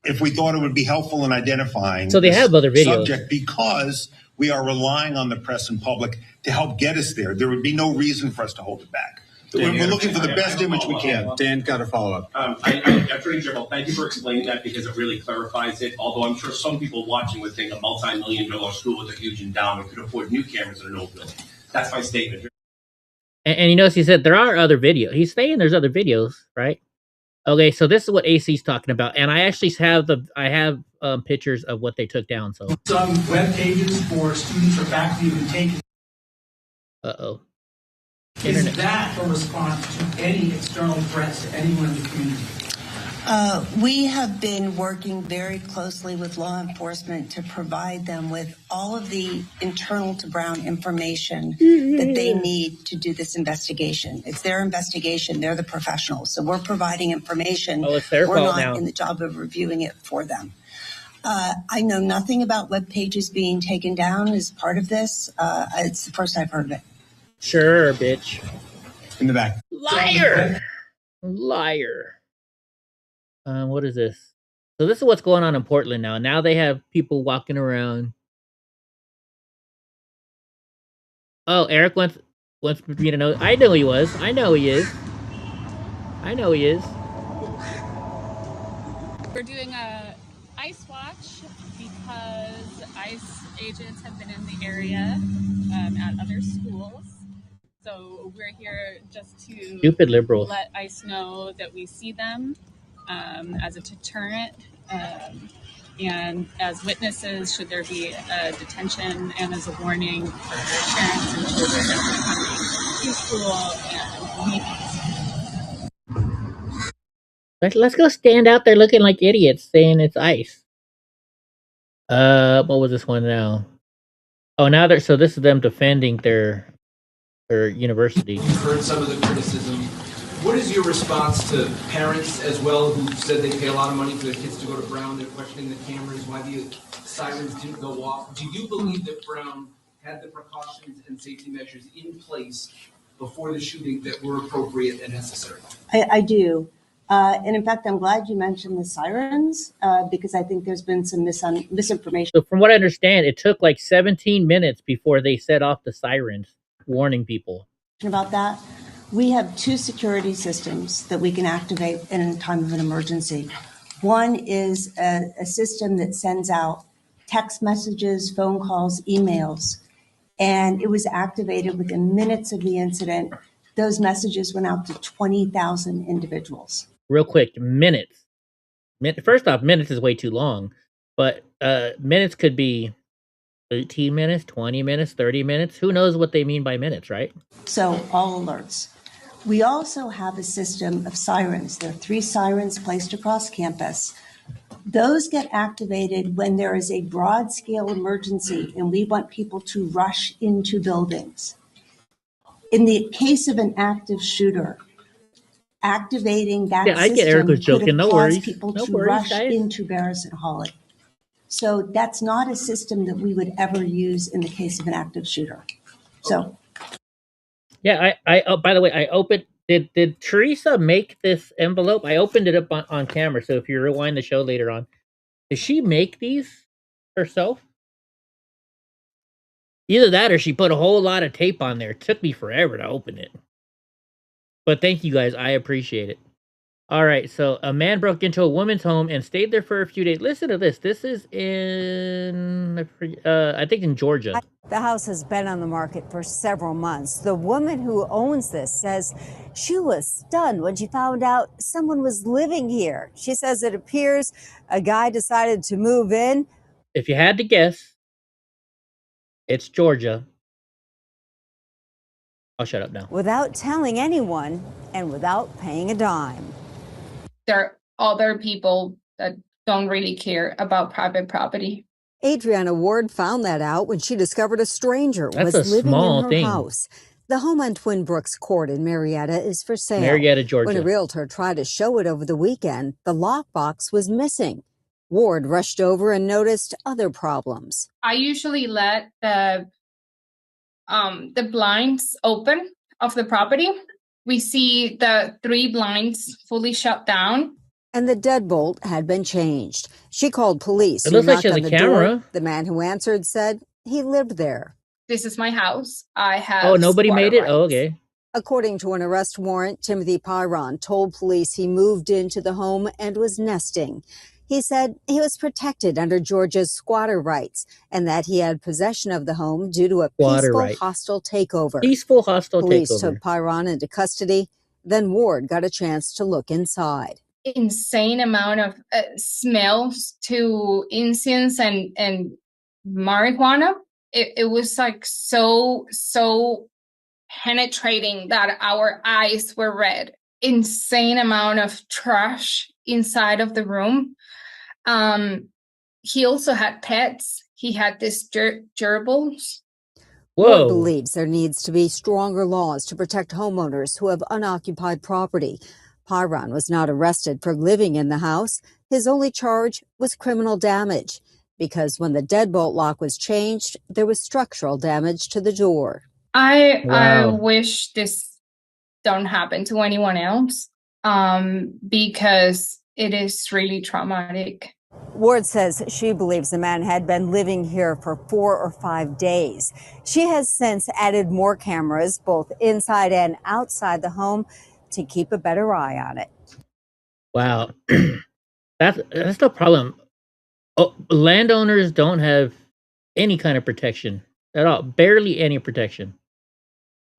if we thought it would be helpful in identifying so they have other videos. Subject, because we are relying on the press and public to help get us there. There would be no reason for us to hold it back. We're looking for the best image we can. Dan, got a follow-up. Attorney General, thank you for explaining that because it really clarifies it. Although I'm sure some people watching would think a multi-million-dollar school with a huge endowment could afford new cameras in an old building. That's my statement. And you notice he said there are other videos. He's saying there's other videos, right? Okay, so this is what AC's talking about, and I actually have pictures of what they took down. So some web pages for students or faculty who take. Uh-oh. Is that a response to any external threats to anyone in the community? We have been working very closely with law enforcement to provide them with all of the internal to Brown information that they need to do this investigation. It's their investigation. They're the professionals. So we're providing information. Oh, it's their we're fault not now. in the job of reviewing it for them. I know nothing about web pages being taken down as part of this. It's the first I've heard of it. Sure, bitch. In the back. Liar! Liar. What is this? So this is what's going on in Portland now. Now they have people walking around. Oh, Eric wants me to know. I know he was. I know he is. I know he is. We're doing a ICE watch because ICE agents have been in the area at other schools. So we're here just to Stupid liberals. let ICE know that we see them as a deterrent and as witnesses should there be a detention and as a warning for parents and children that are coming to school and meetings. Let's go stand out there looking like idiots saying it's ICE. What was this one now? Oh, now they're so this is them defending their university. You've heard some of the criticism. What is your response to parents as well who said they pay a lot of money for their kids to go to Brown? They're questioning the cameras, why the sirens didn't go off. Do you believe that Brown had the precautions and safety measures in place before the shooting that were appropriate and necessary? I do. And in fact, I'm glad you mentioned the sirens because I think there's been some misinformation. So from what I understand, it took like 17 minutes before they set off the sirens, warning people. About that. We have two security systems that we can activate in a time of an emergency. One is a system that sends out text messages, phone calls, emails, and it was activated within minutes of the incident. Those messages went out to 20,000 individuals. Real quick, minutes. First off, minutes is way too long, but minutes could be 18 minutes, 20 minutes, 30 minutes. Who knows what they mean by minutes, right? So all alerts. We also have a system of sirens. There are 3 sirens placed across campus. Those get activated when there is a broad scale emergency and we want people to rush into buildings. In the case of an active shooter, activating that system could have caused people to rush into Garrison Hall. So that's not a system that we would ever use in the case of an active shooter. So. Yeah, I by the way, I opened, did Teresa make this envelope? I opened it up on camera, so if you rewind the show later on, did she make these herself? Either that or she put a whole lot of tape on there. It took me forever to open it. But thank you guys, I appreciate it. All right, so a man broke into a woman's home and stayed there for a few days. Listen to this. This is in, I think in Georgia. The house has been on the market for several months. The woman who owns this says she was stunned when she found out someone was living here. She says it appears a guy decided to move in. If you had to guess, it's Georgia. I'll shut up now. Without telling anyone and without paying a dime. There are other people that don't really care about private property. Adriana Ward found that out when she discovered a stranger That's was a living small in her thing. house. The home on Twin Brooks Court in Marietta is for sale. Marietta, Georgia. When a realtor tried to show it over the weekend, the lockbox was missing. Ward rushed over and noticed other problems. I usually let the blinds open of the property. We see the 3 blinds fully shut down. And the deadbolt had been changed. She called police. It looks who like she has knocked a on the door. camera. The man who answered said he lived there. This is my house. I have. Oh, nobody squatter made it? rights. Oh, okay. According to an arrest warrant, Timothy Pyron told police he moved into the home and was nesting. He said he was protected under Georgia's squatter rights and that he had possession of the home due to a Squatter peaceful rights. hostile takeover. Peaceful hostile Police takeover. took Pyron into custody. Then Ward got a chance to look inside. Insane amount of smells to incense and marijuana. It was like so penetrating that our eyes were red. Insane amount of trash inside of the room. He also had pets. He had these gerbils. Ward believes there needs to be stronger laws to protect homeowners who have unoccupied property. Pyron was not arrested for living in the house. His only charge was criminal damage, because when the deadbolt lock was changed, there was structural damage to the door. I wish this don't happen to anyone else, because it is really traumatic. Ward says she believes the man had been living here for 4 or 5 days. She has since added more cameras, both inside and outside the home, to keep a better eye on it. Wow. That's the problem. Oh, landowners don't have any kind of protection at all. Barely any protection.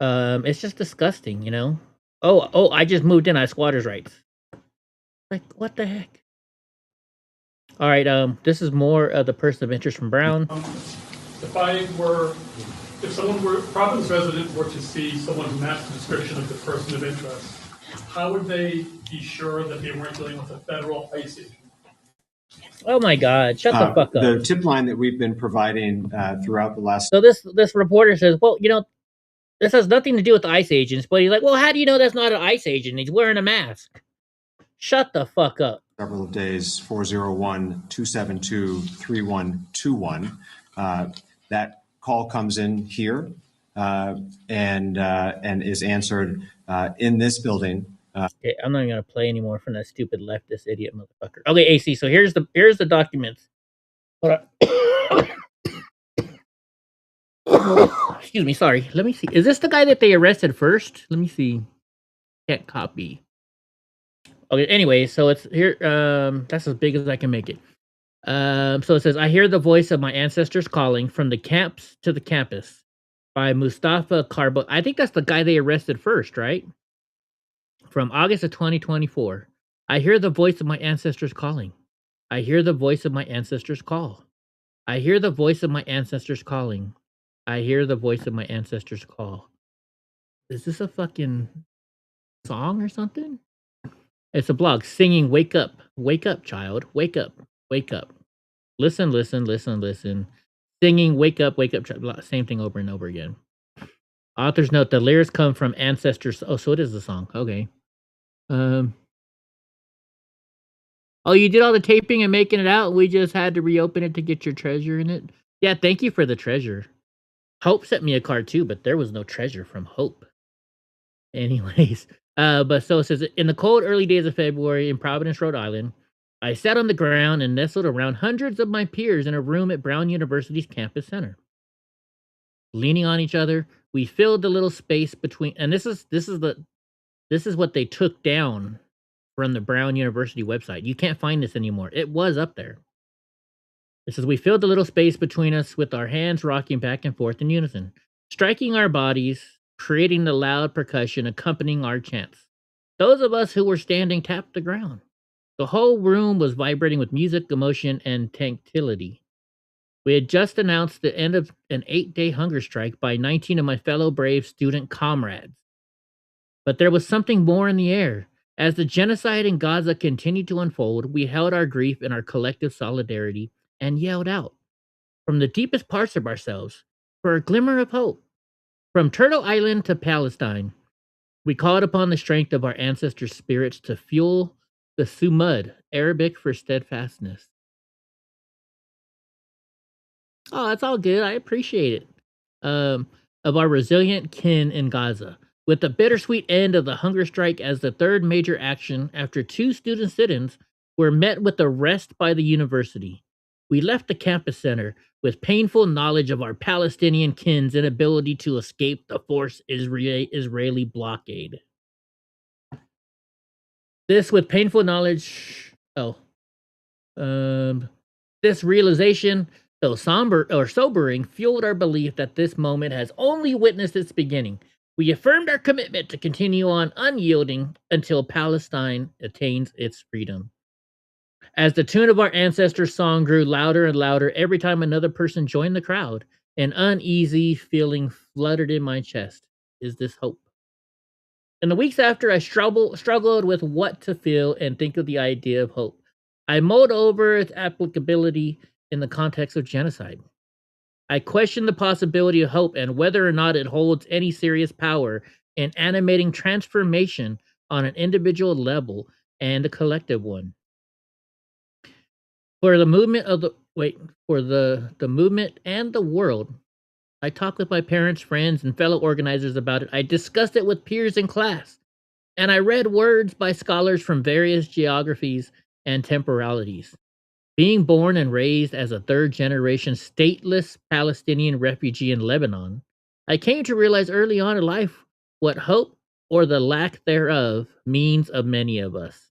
It's just disgusting, you know? Oh, I just moved in. I have squatters' rights. Like, what the heck? All right, this is more of the person of interest from Brown. If someone were, Providence resident were to see someone who matched the description of the person of interest, how would they be sure that they weren't dealing with a federal ICE agent? Oh my God! Shut the fuck up. The tip line that we've been providing throughout the last. So this reporter says, well, you know, this has nothing to do with the ICE agents, but he's like, well, how do you know that's not an ICE agent? He's wearing a mask. Shut the fuck up. Several of days, 401-272-3121. That call comes in here and is answered in this building. Okay, I'm not even gonna play anymore from that stupid leftist idiot motherfucker. Okay, AC. So here's the documents. Hold on. Excuse me. Sorry. Let me see. Is this the guy that they arrested first? Let me see. Can't copy. Okay. Anyway, so it's here. That's as big as I can make it. So it says, "I hear the voice of my ancestors calling from the camps to the campus," by Mustafa Karbo. I think that's the guy they arrested first, right? From August of 2024. I hear the voice of my ancestors calling. I hear the voice of my ancestors call. I hear the voice of my ancestors calling. I hear the voice of my ancestors call. Is this a fucking song or something? It's a blog singing, wake up, child, wake up, wake up. Listen, listen, listen, listen. Singing, wake up, child. Same thing over and over again. Author's note, the lyrics come from ancestors. Oh, so it is the song. Okay. Oh, you did all the taping and making it out. We just had to reopen it to get your treasure in it. Yeah, thank you for the treasure. Hope sent me a card too, but there was no treasure from Hope. Anyways, but so it says, in the cold early days of February in Providence, Rhode Island, I sat on the ground and nestled around hundreds of my peers in a room at Brown University's campus center. Leaning on each other, we filled the little space between, and this is what they took down from the Brown University website. You can't find this anymore. It was up there. It says, we filled the little space between us with our hands rocking back and forth in unison, striking our bodies, creating the loud percussion accompanying our chants. Those of us who were standing tapped the ground. The whole room was vibrating with music, emotion, and tranquility. We had just announced the end of an 8-day hunger strike by 19 of my fellow brave student comrades. But there was something more in the air. As the genocide in Gaza continued to unfold, we held our grief in our collective solidarity and yelled out from the deepest parts of ourselves for a glimmer of hope. From Turtle Island to Palestine, we called upon the strength of our ancestors' spirits to fuel the Sumud, Arabic for steadfastness. Oh, that's all good. I appreciate it. Of our resilient kin in Gaza, with the bittersweet end of the hunger strike as the third major action after 2 student sit-ins were met with arrest by the university. we left the campus center with painful knowledge of our Palestinian kin's inability to escape the forced Israeli blockade. This with painful knowledge. This realization, though somber or sobering, fueled our belief that this moment has only witnessed its beginning. We affirmed our commitment to continue on unyielding until Palestine attains its freedom. As the tune of our ancestors' song grew louder and louder every time another person joined the crowd, an uneasy feeling fluttered in my chest. Is this hope? In the weeks after, I struggled with what to feel and think of the idea of hope. I mulled over its applicability in the context of genocide. I questioned the possibility of hope and whether or not it holds any serious power in animating transformation on an individual level and a collective one. For the movement of the movement and the world, I talked with my parents, friends, and fellow organizers about it. I discussed it with peers in class, and I read words by scholars from various geographies and temporalities. Being born and raised as a third-generation stateless Palestinian refugee in Lebanon, I came to realize early on in life what hope, or the lack thereof, means of many of us.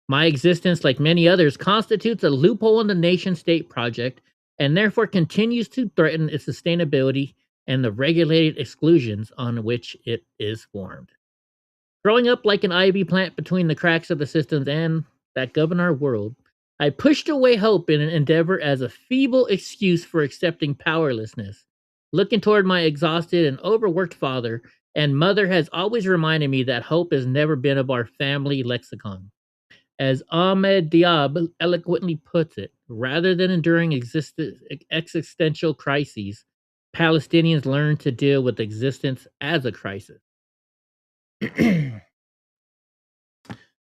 My existence, like many others, constitutes a loophole in the nation-state project and therefore continues to threaten its sustainability and the regulated exclusions on which it is formed. Growing up like an ivy plant between the cracks of the systems and that govern our world, I pushed away hope in an endeavor as a feeble excuse for accepting powerlessness. Looking toward my exhausted and overworked father and mother has always reminded me that hope has never been of our family lexicon. As Ahmed Diab eloquently puts it, rather than enduring existential crises, Palestinians learn to deal with existence as a crisis.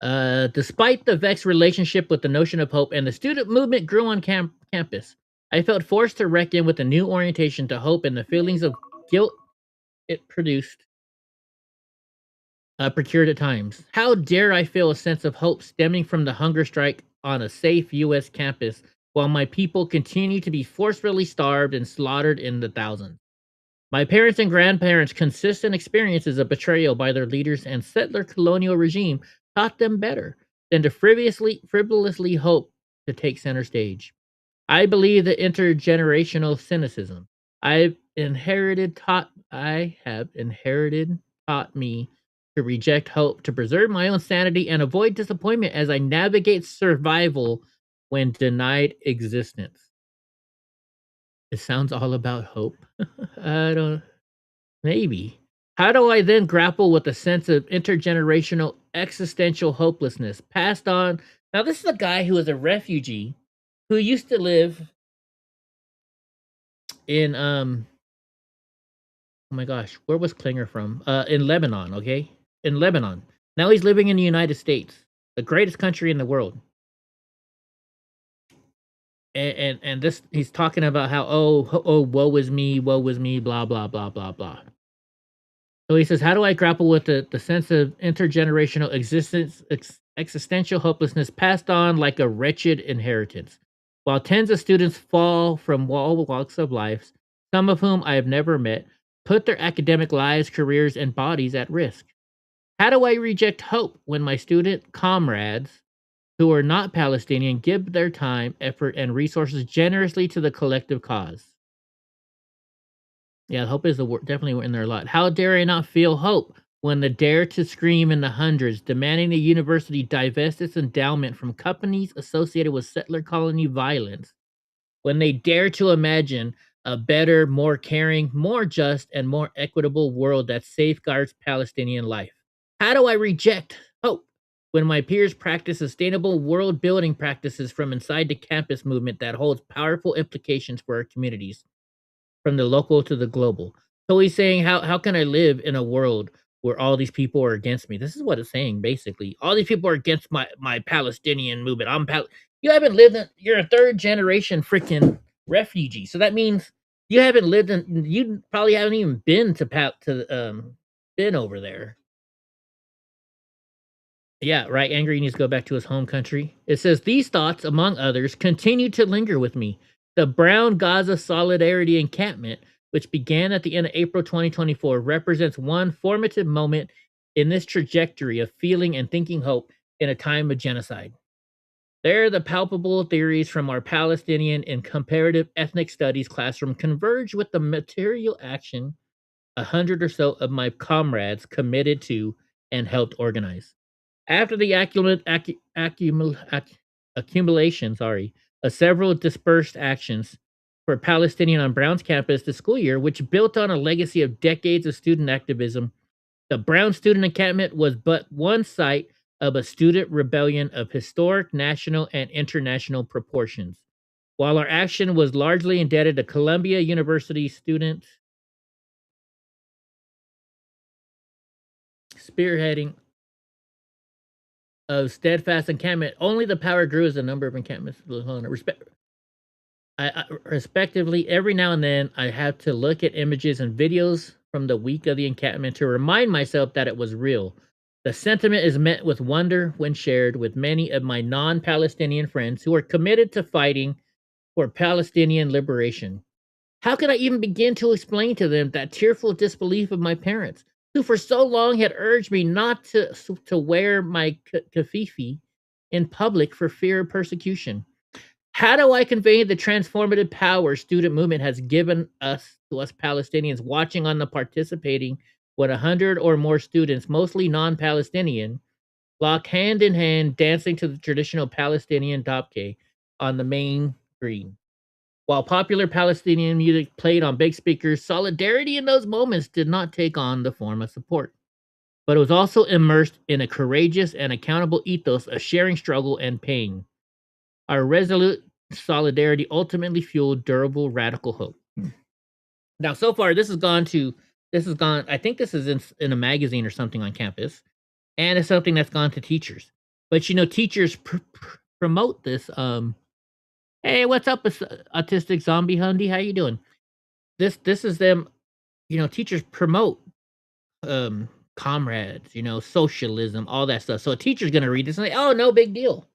Despite the vexed relationship with the notion of hope and the student movement grew on campus, I felt forced to reckon with a new orientation to hope and the feelings of guilt it procured at times. How dare I feel a sense of hope stemming from the hunger strike on a safe U.S. campus while my people continue to be forcefully starved and slaughtered in the thousands. My parents and grandparents' consistent experiences of betrayal by their leaders and settler colonial regime taught them better than to frivolously hope to take center stage. I believe the intergenerational cynicism I have inherited taught me to reject hope, to preserve my own sanity and avoid disappointment as I navigate survival when denied existence. It sounds all about hope. Maybe. How do I then grapple with a sense of intergenerational existential hopelessness passed on? Now, this is a guy who is a refugee who used to live in, oh my gosh, where was Klinger from? In Lebanon, okay? In Lebanon. Now he's living in the United States, the greatest country in the world. And this, he's talking about how, woe is me, blah, blah, blah, blah, blah. So he says, how do I grapple with the sense of intergenerational existential hopelessness passed on like a wretched inheritance? While tens of students fall from all walks of life, some of whom I have never met, put their academic lives, careers, and bodies at risk. How do I reject hope when my student comrades who are not Palestinian give their time, effort, and resources generously to the collective cause? Yeah, hope is definitely in there a lot. How dare I not feel hope when they dare to scream in the hundreds, demanding the university divest its endowment from companies associated with settler colony violence, when they dare to imagine a better, more caring, more just, and more equitable world that safeguards Palestinian life? How do I reject hope when my peers practice sustainable world-building practices from inside the campus movement that holds powerful implications for our communities, from the local to the global? So he's saying, how can I live in a world where all these people are against me? This is what it's saying, basically. All these people are against my Palestinian movement. You haven't lived in, you're a third generation freaking refugee. So that means you haven't lived in, you probably haven't even been been over there. Yeah, right. Angry needs to go back to his home country. It says, these thoughts, among others, continue to linger with me. The Brown Gaza Solidarity Encampment, which began at the end of April 2024, represents one formative moment in this trajectory of feeling and thinking hope in a time of genocide. There, the palpable theories from our Palestinian and comparative ethnic studies classroom converge with the material action 100 or so of my comrades committed to and helped organize. After the accumulation of several dispersed actions for Palestinian on Brown's campus this school year, which built on a legacy of decades of student activism, the Brown Student Encampment was but one site of a student rebellion of historic national and international proportions. While our action was largely indebted to Columbia University students spearheading of steadfast encampment, only the power grew as the number of encampments respectively. Every now and then, I have to look at images and videos from the week of the encampment to remind myself that it was real. The sentiment is met with wonder when shared with many of my non-Palestinian friends who are committed to fighting for Palestinian liberation. How could I even begin to explain to them that tearful disbelief of my parents, who for so long had urged me not to wear my kafifi in public for fear of persecution? How do I convey the transformative power student movement has given us to us Palestinians watching on the participating with 100 or more students, mostly non-Palestinian, lock hand in hand, dancing to the traditional Palestinian dabke on the main green? While popular Palestinian music played on big speakers, solidarity in those moments did not take on the form of support, but it was also immersed in a courageous and accountable ethos of sharing struggle and pain. Our resolute solidarity ultimately fueled durable radical hope. Now, so far, this has gone, I think this is in a magazine or something on campus, and it's something that's gone to teachers. But, teachers promote this. Hey, what's up, Autistic Zombie Hundy? How you doing? This is them, teachers promote comrades, socialism, all that stuff. So a teacher's going to read this and say, oh, no big deal.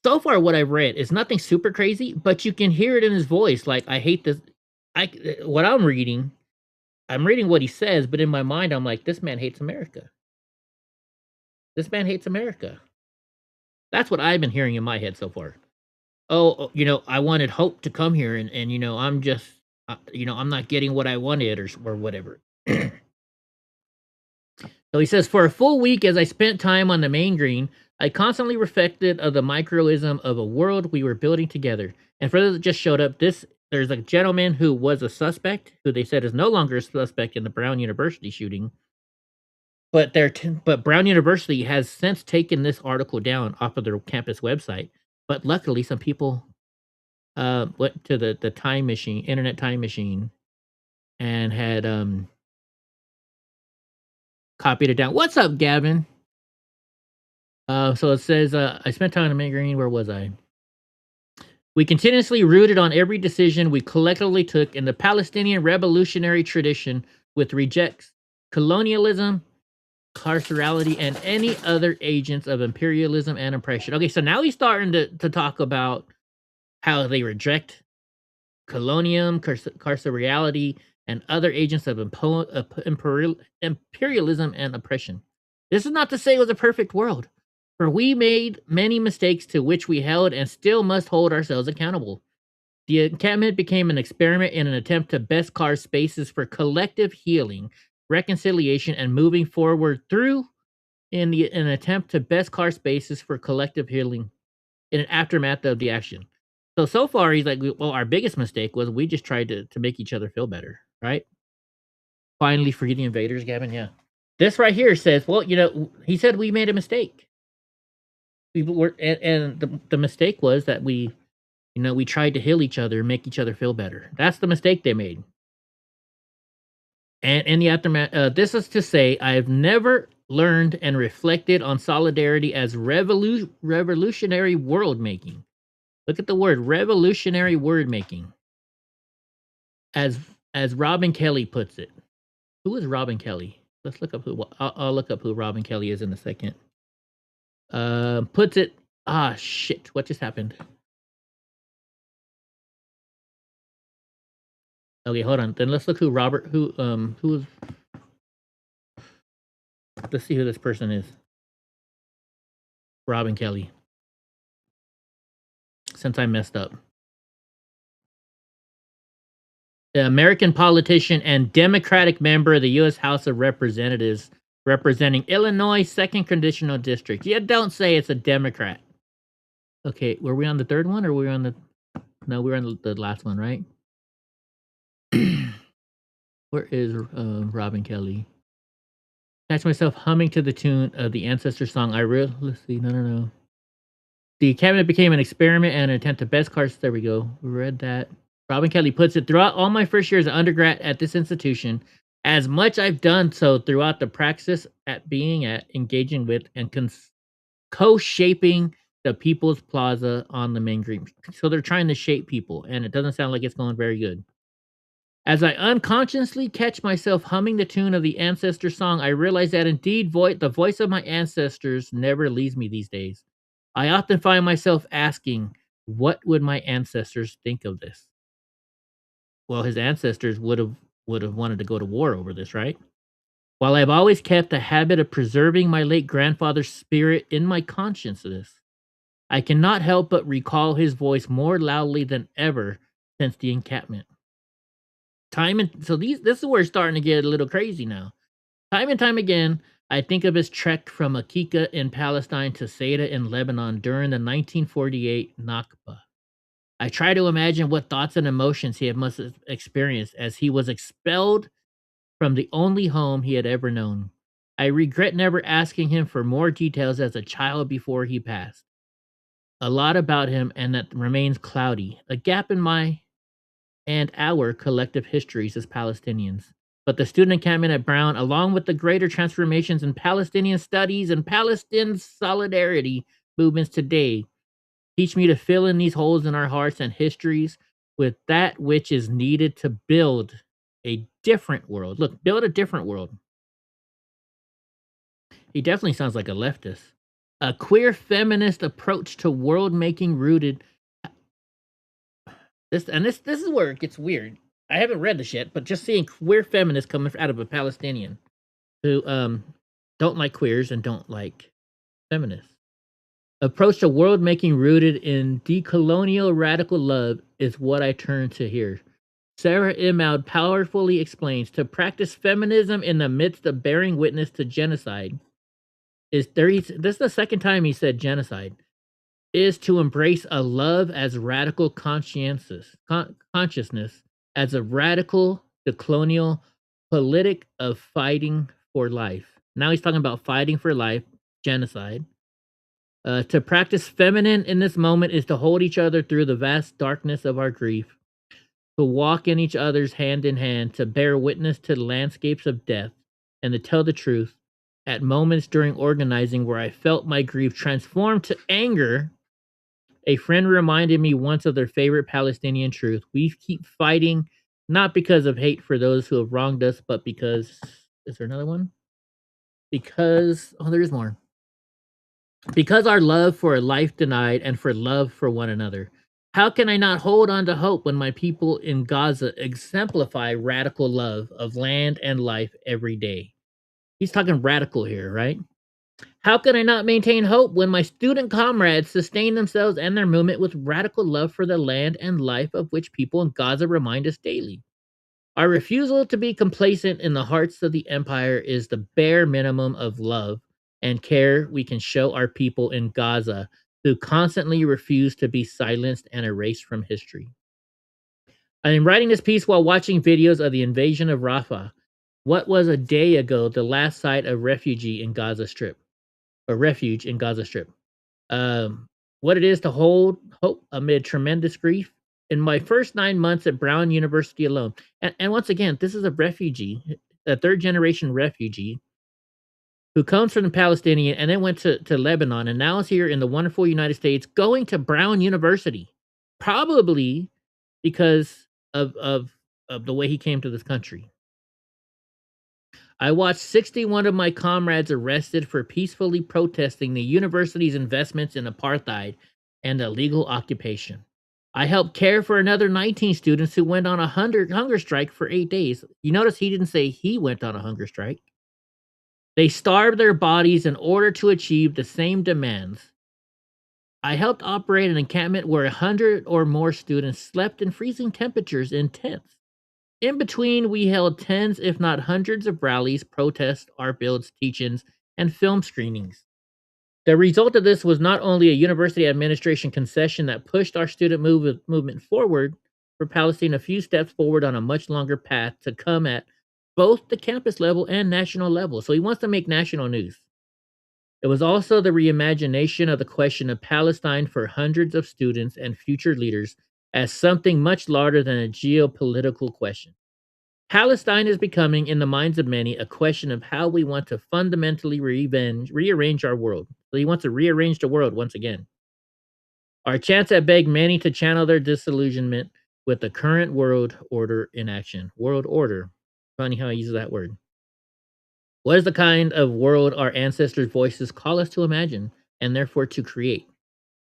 So far, what I've read is nothing super crazy, but you can hear it in his voice. Like, I hate this. What I'm reading what he says, but in my mind, I'm like, this man hates America. This man hates America. That's what I've been hearing in my head so far. Oh, I wanted hope to come here, and I'm just, I'm not getting what I wanted or whatever. So he says, for a full week, as I spent time on the main green, I constantly reflected of the microism of a world we were building together. And for those that just showed up, there's a gentleman who was a suspect, who they said is no longer a suspect in the Brown University shooting. But Brown University has since taken this article down off of their campus website. But luckily, some people went to the time machine, internet time machine, and had copied it down. What's up, Gavin? So it says, I spent time on the main green. Where was I? We continuously rooted on every decision we collectively took in the Palestinian revolutionary tradition, with rejects colonialism, carcerality, and any other agents of imperialism and oppression. Okay, so now he's starting to talk about how they reject colonialism, carcerality, and other agents of imperialism and oppression. This is not to say it was a perfect world, for we made many mistakes to which we held and still must hold ourselves accountable. The encampment became an experiment in an attempt to best carve spaces for collective healing, reconciliation, and moving forward through in an attempt to best carve spaces for collective healing in an aftermath of the action. So far, he's like, well, our biggest mistake was we just tried to make each other feel better, right? Finally, free the invaders, Gavin, yeah. This right here says, well, he said we made a mistake. The mistake was that we tried to heal each other, make each other feel better. That's the mistake they made. And in the aftermath, this is to say, I have never learned and reflected on solidarity as revolutionary world making. Look at the word revolutionary word making. As Robin Kelly puts it. Who is Robin Kelly? Let's look up I'll look up who Robin Kelly is in a second. Puts it. Shit! What just happened? Okay, hold on. Then let's look who was. Let's see who this person is. Robin Kelly. Since I messed up. The American politician and Democratic member of the U.S. House of Representatives representing Illinois' 2nd Congressional District. Yeah, don't say it's a Democrat. Okay, were we on the third one or were we on the... No, we were on the last one, right? Where is Robin Kelly? Catch myself humming to the tune of the Ancestor song. Let's see, no. The cabinet became an experiment and an attempt to best cars. There we go. We read that. Robin Kelly puts it, throughout all my first years of undergrad at this institution, as much I've done so throughout the praxis at being at, engaging with, and co-shaping the People's Plaza on the main green. So they're trying to shape people, and it doesn't sound like it's going very good. As I unconsciously catch myself humming the tune of the Ancestor song, I realize that indeed the voice of my ancestors never leaves me these days. I often find myself asking, what would my ancestors think of this? Well, his ancestors would have wanted to go to war over this, right? While I've always kept the habit of preserving my late grandfather's spirit in my consciousness, I cannot help but recall his voice more loudly than ever since the encampment. This is where it's starting to get a little crazy now. Time and time again, I think of his trek from Akika in Palestine to Saida in Lebanon during the 1948 Nakba. I try to imagine what thoughts and emotions he must have experienced as he was expelled from the only home he had ever known. I regret never asking him for more details as a child before he passed. A lot about him, and that remains cloudy, a gap in my and our collective histories as Palestinians. But the student encampment at Brown, along with the greater transformations in Palestinian studies and Palestine solidarity movements today, teach me to fill in these holes in our hearts and histories with that which is needed to build a different world. Look, build a different world. He definitely sounds like a leftist. A queer feminist approach to world making rooted. This is where it gets weird. I haven't read this yet, but just seeing queer feminists coming out of a Palestinian who don't like queers and don't like feminists. Approach to world making rooted in decolonial radical love is what I turn to here. Sarah Imaud powerfully explains, to practice feminism in the midst of bearing witness to genocide this is the second time he said genocide, is to embrace a love as radical consciousness as a radical decolonial politic of fighting for life. Now he's talking about fighting for life, genocide. To practice feminine in this moment is to hold each other through the vast darkness of our grief, to walk in each other's hand in hand, to bear witness to the landscapes of death, and to tell the truth. At moments during organizing where I felt my grief transformed to anger, a friend reminded me once of their favorite Palestinian truth. We keep fighting, not because of hate for those who have wronged us, but because... Is there another one? Because... Oh, there is more. Because our love for a life denied and for love for one another. How can I not hold on to hope when my people in Gaza exemplify radical love of land and life every day? He's talking radical here, right? How can I not maintain hope when my student comrades sustain themselves and their movement with radical love for the land and life of which people in Gaza remind us daily? Our refusal to be complacent in the hearts of the empire is the bare minimum of love and care we can show our people in Gaza, who constantly refuse to be silenced and erased from history. I am writing this piece while watching videos of the invasion of Rafah. What was a day ago the last site of refuge in Gaza Strip. What it is to hold hope amid tremendous grief. In my first 9 months at Brown University alone, and once again, this is a refugee, a third-generation refugee, who comes from the Palestinian and then went to Lebanon and now is here in the wonderful United States going to Brown University, probably because of the way he came to this country. I watched 61 of my comrades arrested for peacefully protesting the university's investments in apartheid and illegal occupation. I helped care for another 19 students who went on a hunger strike for 8 days. You notice he didn't say he went on a hunger strike. They starved their bodies in order to achieve the same demands. I helped operate an encampment where 100 or more students slept in freezing temperatures in tents. In between, we held tens, if not hundreds, of rallies, protests, art builds, teach-ins, and film screenings. The result of this was not only a university administration concession that pushed our student movement forward for Palestine a few steps forward on a much longer path to come at both the campus level and national level. So he wants to make national news. It was also the reimagination of the question of Palestine for hundreds of students and future leaders as something much larger than a geopolitical question. Palestine is becoming, in the minds of many, a question of how we want to fundamentally rearrange our world. So he wants to rearrange the world once again. Our chants that beg many to channel their disillusionment with the current world order in action. World order. Funny how he uses that word. What is the kind of world our ancestors' voices call us to imagine and therefore to create?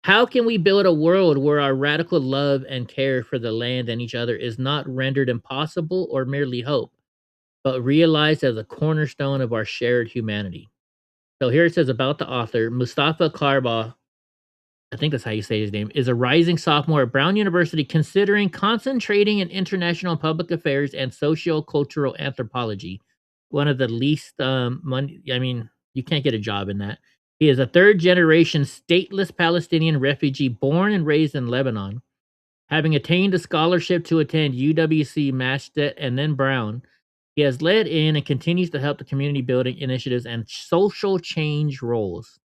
How can we build a world where our radical love and care for the land and each other is not rendered impossible or merely hope, but realized as a cornerstone of our shared humanity? So here it says about the author, Mustafa Karbah, I think that's how you say his name, is a rising sophomore at Brown University considering concentrating in international public affairs and socio-cultural anthropology. One of the least money, I mean, you can't get a job in that. He is a third-generation stateless Palestinian refugee born and raised in Lebanon. Having attained a scholarship to attend UWC, Massachusetts, and then Brown, he has led in and continues to help the community building initiatives and social change roles.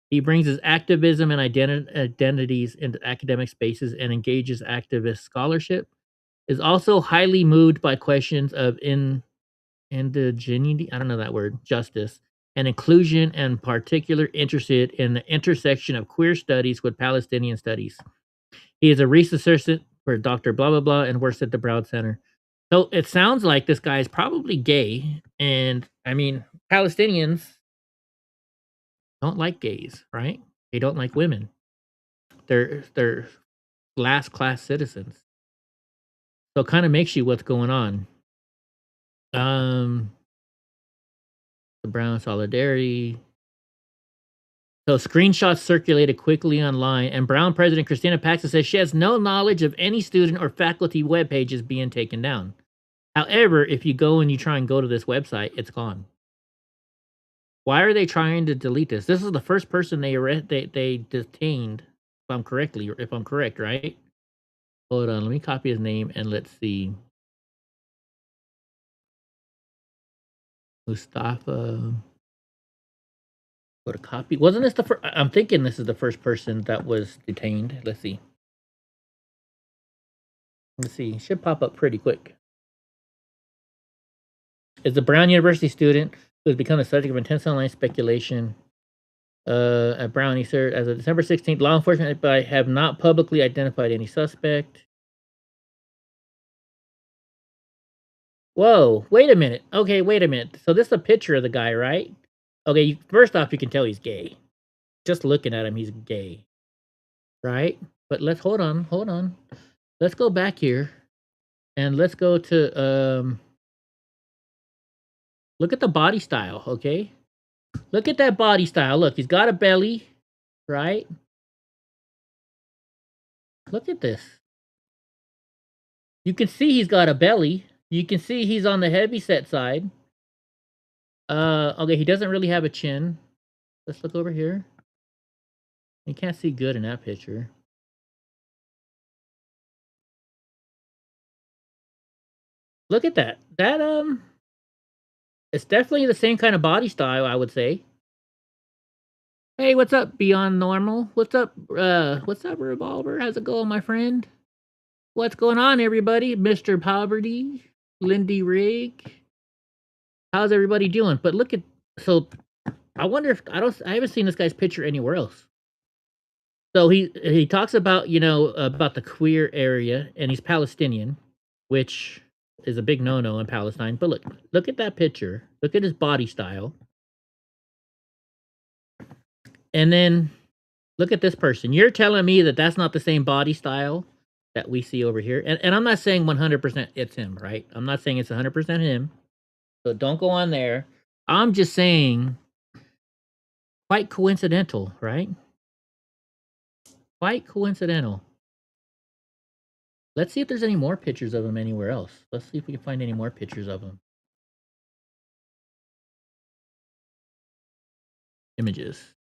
He brings his activism and identities into academic spaces and engages activist scholarship. Is also highly moved by questions of indigeneity, I don't know that word, justice, and inclusion, and particular interested in the intersection of queer studies with Palestinian studies. He is a research assistant for Dr. Blah, blah, blah, and works at the Brown Center. So it sounds like this guy is probably gay. And I mean, Palestinians don't like gays, right? They don't like women. They're last class citizens. So it kind of makes you what's going on. The Brown solidarity. So screenshots circulated quickly online, and Brown President Christina Paxson says she has no knowledge of any student or faculty web pages being taken down. However, if you go and you try and go to this website, it's gone. Why are they trying to delete this? This is the first person they detained, if I'm correct, right? Hold on, let me copy his name and let's see. Mustafa. Go to copy. Wasn't this the first? I'm thinking this is the first person that was detained. Let's see. Let's see. Should pop up pretty quick. Is a Brown University student who has become the subject of intense online speculation at Brown. He served as of December 16th. Law enforcement have not publicly identified any suspect. Whoa, wait a minute. Okay, wait a minute. So this is a picture of the guy, right? Okay, first off, you can tell he's gay. Just looking at him, he's gay. Right? But let's, hold on. Let's go back here. And let's go to, look at the body style, okay? Look at that body style. Look, he's got a belly, right? Look at this. You can see he's got a belly. You can see he's on the heavyset side. Okay, he doesn't really have a chin. Let's look over here. You can't see good in that picture. Look at that. It's definitely the same kind of body style, I would say. Hey, what's up, Beyond Normal? What's up, Revolver? How's it going, my friend? What's going on, everybody? Mr. Poverty, Lindy Rig. How's everybody doing? But look at, so I wonder if I haven't seen this guy's picture anywhere else. So he talks about, about the queer area, and he's Palestinian, which is a big no-no in Palestine. But look at that picture. Look at his body style. And then look at this person. You're telling me that that's not the same body style that we see over here. And I'm not saying 100% it's him, right? I'm not saying it's 100% him. So don't go on there. I'm just saying quite coincidental, right? Quite coincidental. Let's see if there's any more pictures of him anywhere else. Let's see if we can find any more pictures of him. Images.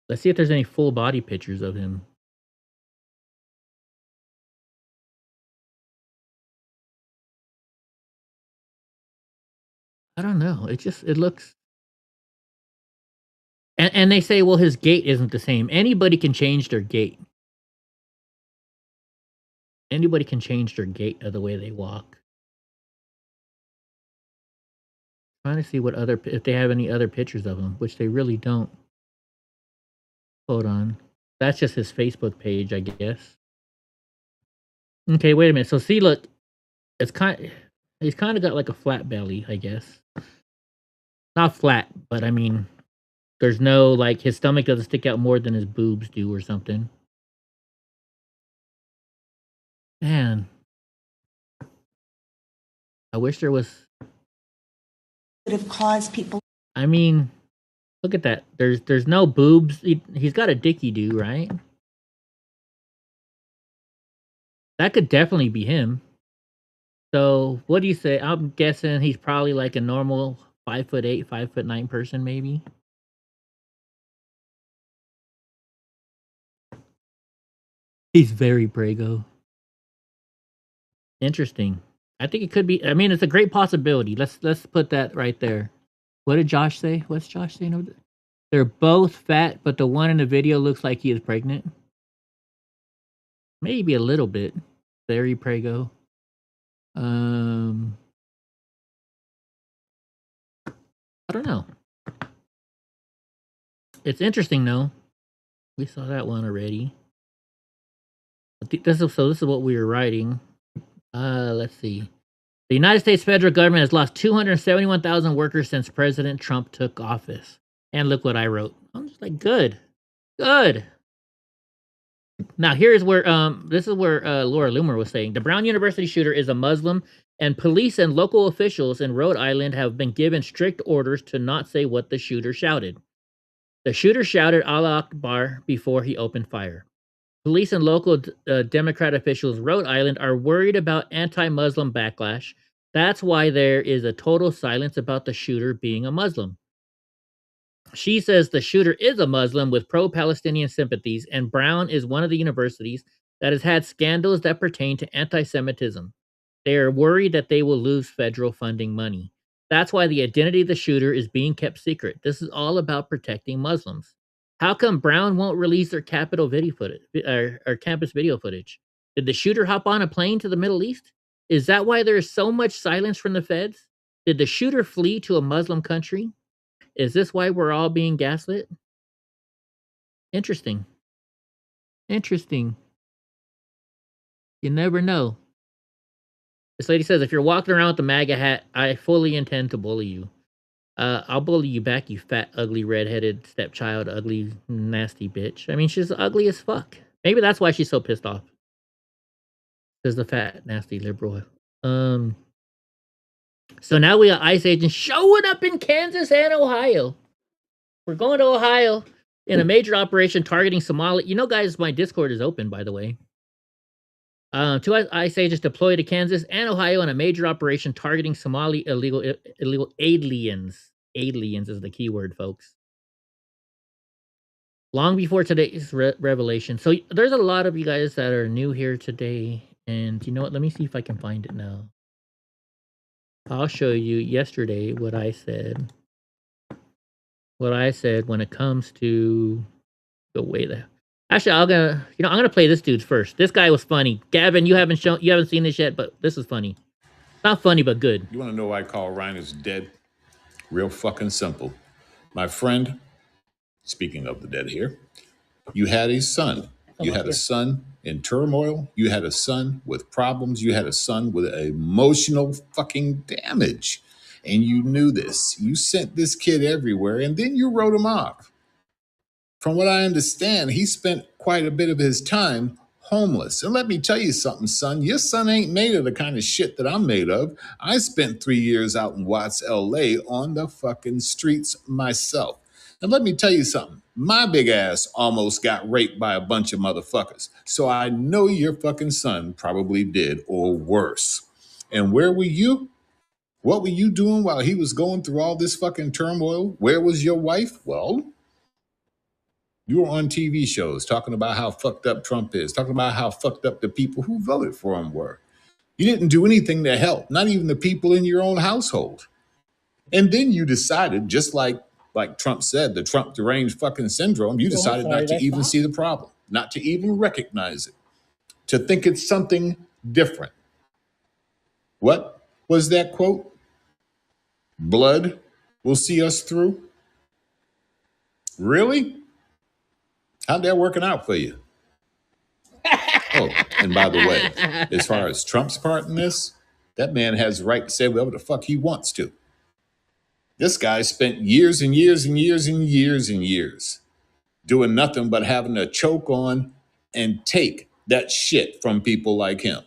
Let's see if there's any full body pictures of him. I don't know. It looks. And they say, well, his gait isn't the same. Anybody can change their gait. Anybody can change their gait of the way they walk. Trying to see what other, if they have any other pictures of him, which they really don't. Hold on. That's just his Facebook page, I guess. Okay, wait a minute. So see, look, he's kind of got like a flat belly, I guess. Not flat, but I mean, there's no, like, his stomach doesn't stick out more than his boobs do or something. Man. I wish there was. Would have caused people. I mean, look at that. There's no boobs. He's got a dicky do, right? That could definitely be him. So what do you say? I'm guessing he's probably like a normal 5'8", 5'9" person, maybe. He's very Prego. Interesting. I think it could be. I mean, it's a great possibility. Let's put that right there. What did Josh say? What's Josh saying? They're both fat, but the one in the video looks like he is pregnant. Maybe a little bit. Very Prego. I don't know. It's interesting though. We saw that one already. I think this is what we were writing. Let's see. The United States federal government has lost 271,000 workers since President Trump took office. And look what I wrote. I'm just like, good. Good. Now here's where this is where Laura Loomer was saying the Brown University shooter is a Muslim, and police and local officials in Rhode Island have been given strict orders to not say what the shooter shouted. The shooter shouted Allah Akbar before he opened fire. Police and local Democrat officials in Rhode Island are worried about anti-Muslim backlash. That's why there is a total silence about the shooter being a Muslim. She says the shooter is a Muslim with pro-Palestinian sympathies, and Brown is one of the universities that has had scandals that pertain to anti-Semitism. They are worried that they will lose federal funding money. That's why the identity of the shooter is being kept secret. This is all about protecting Muslims. How come Brown won't release their Capitol video footage or campus video footage? Did the shooter hop on a plane to the Middle East? Is that why there is so much silence from the feds? Did the shooter flee to a Muslim country? Is this why we're all being gaslit? Interesting. Interesting. You never know. This lady says, if you're walking around with the MAGA hat, I fully intend to bully you. I'll bully you back, you fat, ugly, redheaded stepchild, ugly, nasty bitch. I mean, she's ugly as fuck. Maybe that's why she's so pissed off. Because the fat, nasty liberal. So now we got ICE agents showing up in Kansas and Ohio. We're going to Ohio in a major operation targeting Somali. You know, guys, my Discord is open, by the way. Two ICE agents deployed to Kansas and Ohio in a major operation targeting Somali illegal aliens. Aliens is the key word, folks. Long before today's revelation. So there's a lot of you guys that are new here today. And you know what? Let me see if I can find it now. I'll show you yesterday what I said. What I said when it comes to the way that. Actually, I'm gonna play this dude's first. This guy was funny. Gavin, you haven't seen this yet, but this is funny. Not funny, but good. You want to know why Carl Reiner's dead? Real fucking simple. My friend, speaking of the dead here, you had a son. You had a son in turmoil. You had a son with problems. You had a son with emotional fucking damage. And you knew this. You sent this kid everywhere, and then you wrote him off. From what I understand, he spent quite a bit of his time homeless. And let me tell you something, son. Your son ain't made of the kind of shit that I'm made of. I spent 3 years out in Watts, LA on the fucking streets myself. And let me tell you something. My big ass almost got raped by a bunch of motherfuckers. So I know your fucking son probably did, or worse. And where were you? What were you doing while he was going through all this fucking turmoil? Where was your wife? Well, you were on TV shows talking about how fucked up Trump is, talking about how fucked up the people who voted for him were. You didn't do anything to help, not even the people in your own household. And then you decided, just like Trump said, the Trump deranged fucking syndrome, you decided not to even see the problem, not to even recognize it, to think it's something different. What was that quote? Blood will see us through? Really? How'd that working out for you? Oh, and by the way, as far as Trump's part in this, that man has the right to say whatever the fuck he wants to. This guy spent years and years and years and years and years doing nothing but having to choke on and take that shit from people like him.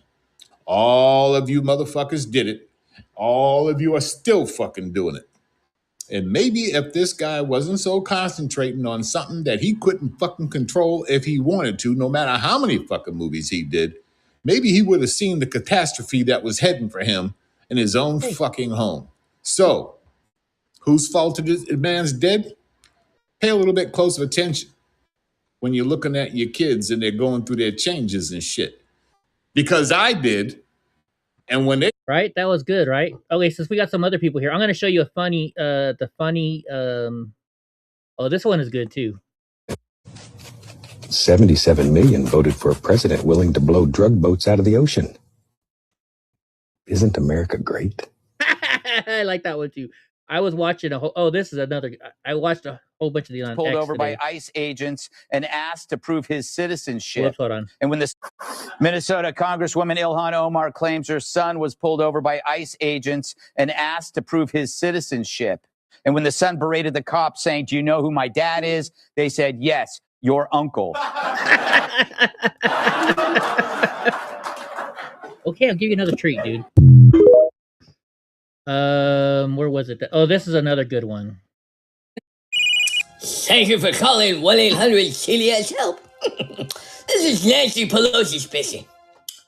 All of you motherfuckers did it. All of you are still fucking doing it. And maybe if this guy wasn't so concentrating on something that he couldn't fucking control if he wanted to, no matter how many fucking movies he did, maybe he would have seen the catastrophe that was heading for him in his own fucking home. So, whose fault this man's dead? Pay a little bit closer attention when you're looking at your kids and they're going through their changes and shit. Because I did. And when they... Right? That was good, right? Okay, since we got some other people here, I'm going to show you a funny, oh, this one is good too. 77 million voted for a president willing to blow drug boats out of the ocean. Isn't America great? I like that one too. I was watching a whole, I watched a whole bunch of these on pulled X over today. by ICE agents and asked to prove his citizenship. Whoops, hold on. And when this Minnesota Congresswoman Ilhan Omar claims her son was pulled over by ICE agents and asked to prove his citizenship. And when the son berated the cops saying, "Do you know who my dad is?" They said, "Yes, your uncle." Okay, I'll give you another treat, dude. Where was it? Oh, this is another good one. Thank you for calling 1-800-CDS-HELP. This is Nancy Pelosi speaking.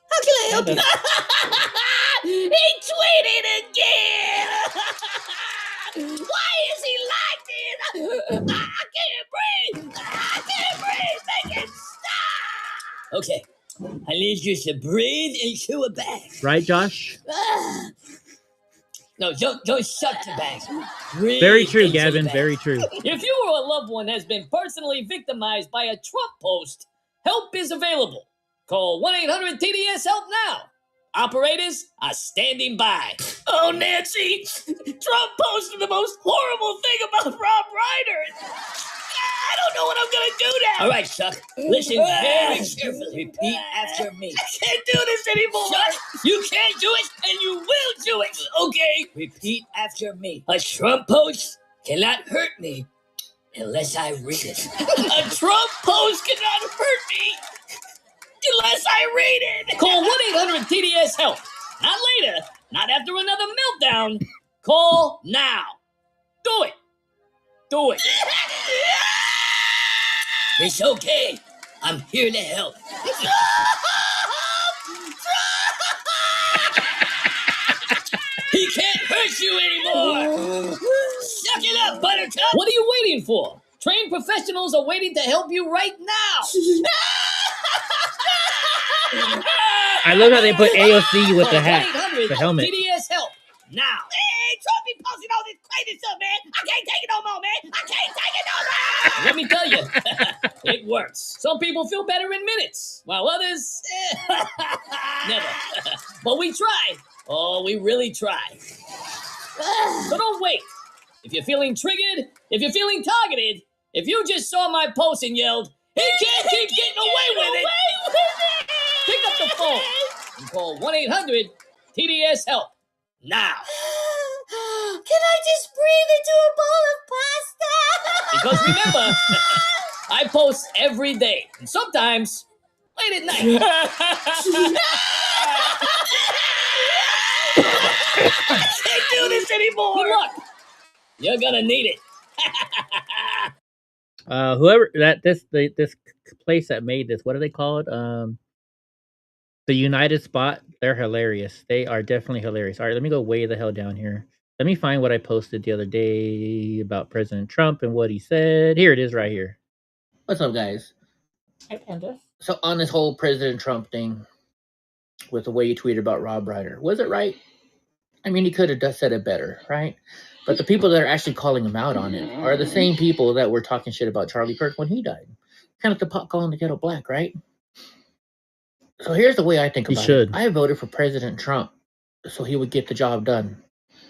How can I help you? He tweeted again! Why is he like this? I can't breathe! I can't breathe! Make it stop! Okay, I need you to breathe into a bag. Right, Josh? No, don't shut the bag. Breathe Very true, into the Gavin. bag. Very true. If you or a loved one has been personally victimized by a Trump post, help is available. Call 1-800-TDS-HELP now. Operators are standing by. Oh, Nancy, Trump posted the most horrible thing about Rob Reiner. I don't know what I'm going to do now. All right, Chuck, listen very carefully. Repeat after me. I can't do this anymore. Chuck, you can't do it, and you will do it. Okay. Repeat after me. A Trump post cannot hurt me unless I read it. A Trump post cannot hurt me unless I read it. Call 1-800-TDS-HELP. Not later. Not after another meltdown. Call now. Do it. Do it. It's okay. I'm here to help. He can't hurt you anymore. Suck it up, Buttercup. What are you waiting for? Trained professionals are waiting to help you right now. I love how they put AOC with the hat, the helmet. TDS help now. Hey, Trump be posting all this crazy stuff, man. I can't take it no more, man. I can't take it no more. Let me tell you, it works. Some people feel better in minutes, while others, never. But we try. Oh, we really try. So don't wait. If you're feeling triggered, if you're feeling targeted, if you just saw my post and yelled, "He can't keep getting away with it," pick up the phone and call 1-800-TDS-HELP now. Can I just breathe into a bowl of pasta? Because remember, I post every day. And sometimes late at night. I can't do this anymore. Good luck. You're gonna need it. Whoever this place that made this, what do they call it? The United Spot. They're hilarious. They are definitely hilarious. All right, let me go way the hell down here. Let me find what I posted the other day about President Trump and what he said. Here it is right here. What's up, guys? Hi, Panda. So on this whole President Trump thing, with the way you tweeted about Rob Ryder, was it right? I mean, he could have said it better, right? But the people that are actually calling him out on it are the same people that were talking shit about Charlie Kirk when he died. Kind of the pot calling the kettle black, right? So here's the way I think about it. I voted for President Trump so he would get the job done.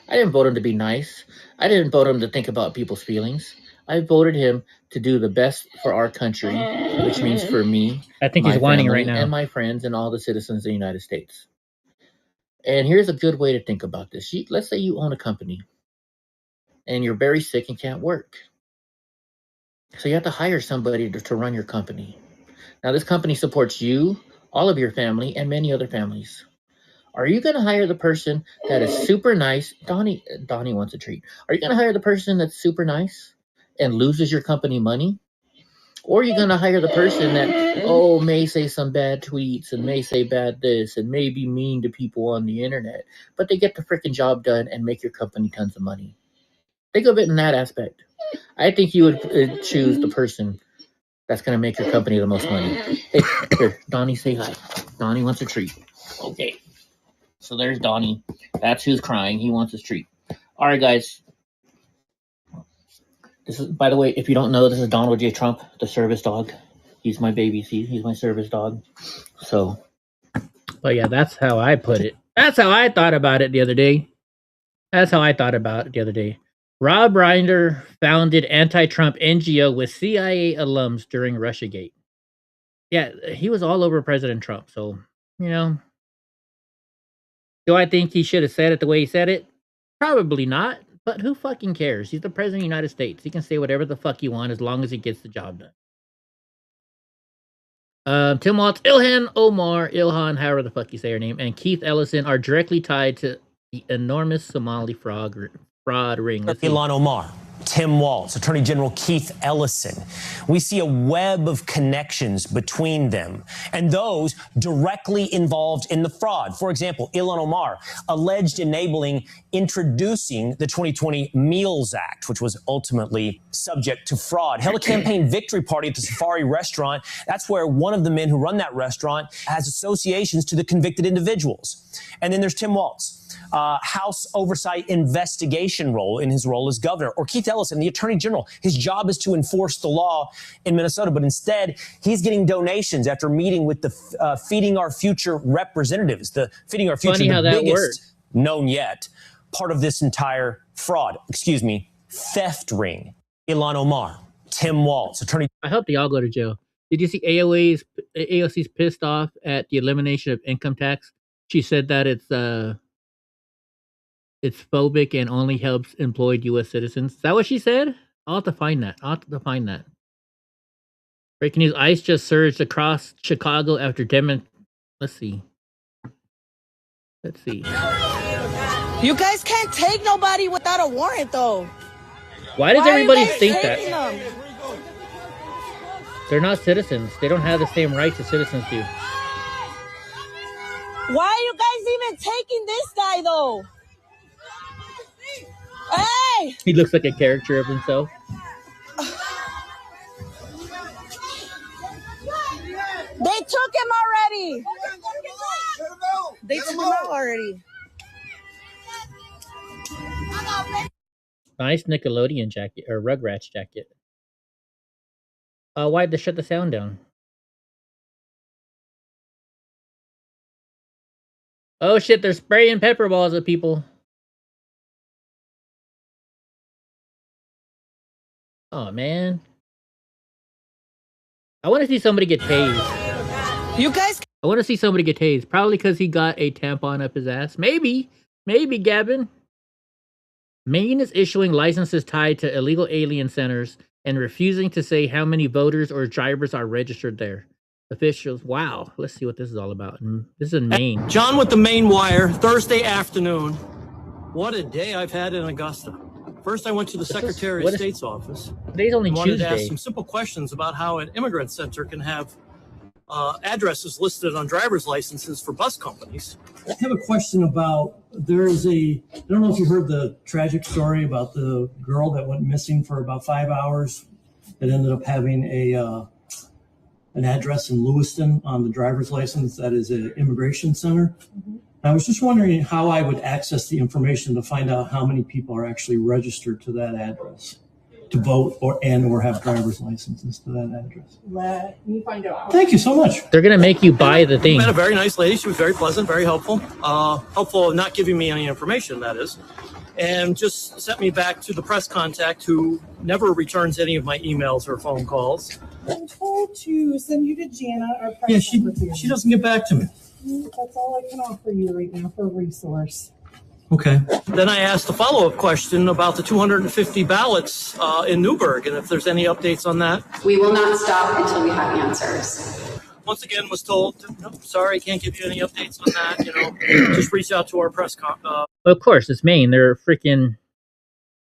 I didn't vote him to be nice. I didn't vote him to think about people's feelings. I voted him to do the best for our country, which means for me, I think he's whining right now, and my friends and all the citizens of the United States. And here's a good way to think about this. Let's say you own a company and you're very sick and can't work. So you have to hire somebody to run your company. Now, this company supports you, all of your family, and many other families. Are you going to hire the person that is super nice? Donnie wants a treat. Are you going to hire the person that's super nice and loses your company money? Or are you going to hire the person that, may say some bad tweets and may say bad this and may be mean to people on the internet, but they get the freaking job done and make your company tons of money? Think of it in that aspect. I think you would choose the person that's going to make your company the most money. Hey, here, Donnie, say hi. Donnie wants a treat. Okay. So there's Donnie. That's who's crying. He wants his treat. All right, guys. This is, by the way, if you don't know, this is Donald J. Trump, the service dog. He's my baby. He's my service dog. So, but yeah, that's how I put it. That's how I thought about it the other day. Rob Ryder founded anti-Trump NGO with CIA alums during Russiagate. Yeah, he was all over President Trump. So, do I think he should have said it the way he said it? Probably not. But who fucking cares? He's the president of the United States. He can say whatever the fuck he wants as long as he gets the job done. Tim Waltz, Ilhan, however the fuck you say her name, and Keith Ellison are directly tied to the enormous Somali fraud ring. Ilhan Omar, Tim Waltz, Attorney General Keith Ellison. We see a web of connections between them and those directly involved in the fraud. For example, Ilhan Omar alleged introducing the 2020 Meals Act, which was ultimately subject to fraud. Held a campaign victory party at the Safari restaurant. That's where one of the men who run that restaurant has associations to the convicted individuals. And then there's Tim Waltz. House Oversight Investigation role in his role as governor, or Keith Ellison, the Attorney General. His job is to enforce the law in Minnesota, but instead he's getting donations after meeting with the Feeding Our Future representatives. The Feeding Our Future, the biggest known yet part of this entire theft ring. Ilhan Omar, Tim Waltz, Attorney. I hope they all go to jail. Did you see AOC's pissed off at the elimination of income tax? She said that it's phobic and only helps employed U.S. citizens. Is that what she said? I'll have to find that. Breaking news: ICE just surged across Chicago after Let's see. You guys can't take nobody without a warrant, though. Why does everybody think that? Them? They're not citizens. They don't have the same rights as citizens do. Why are you guys even taking this guy, though? Hey! He looks like a character of himself. They took him already. They took him out already. Nice Nickelodeon jacket or Rugrats jacket. Why'd they shut the sound down? Oh shit, they're spraying pepper balls at people. Oh man. I want to see somebody get tased. You guys. I want to see somebody get tased. Probably because he got a tampon up his ass. Maybe, Gavin. Maine is issuing licenses tied to illegal alien centers and refusing to say how many voters or drivers are registered there. Officials. Wow. Let's see what this is all about. This is in Maine. John with the Maine Wire, Thursday afternoon. What a day I've had in Augusta. First, I went to the Secretary of State's office. Today's only I wanted to ask Tuesday. some simple questions about how an immigrant center can have addresses listed on driver's licenses for bus companies. I have a question about, I don't know if you heard the tragic story about the girl that went missing for about 5 hours that ended up having an address in Lewiston on the driver's license that is an immigration center. I was just wondering how I would access the information to find out how many people are actually registered to that address to vote or have driver's licenses to that address. Let me find out. Thank you so much. They're gonna make you buy the thing. I met a very nice lady. She was very pleasant, very helpful. Helpful of not giving me any information, that is. And just sent me back to the press contact who never returns any of my emails or phone calls. I'm told to send you to Jana, our press Yeah, secretary. she doesn't get back to me. That's all I can offer you right now for a resource. Okay. Then I asked a follow-up question about the 250 ballots in Newburgh, and if there's any updates on that. We will not stop until we have answers. Once again, was told, no, sorry, can't give you any updates on that. Just reach out to our press Of course, it's Maine. They're freaking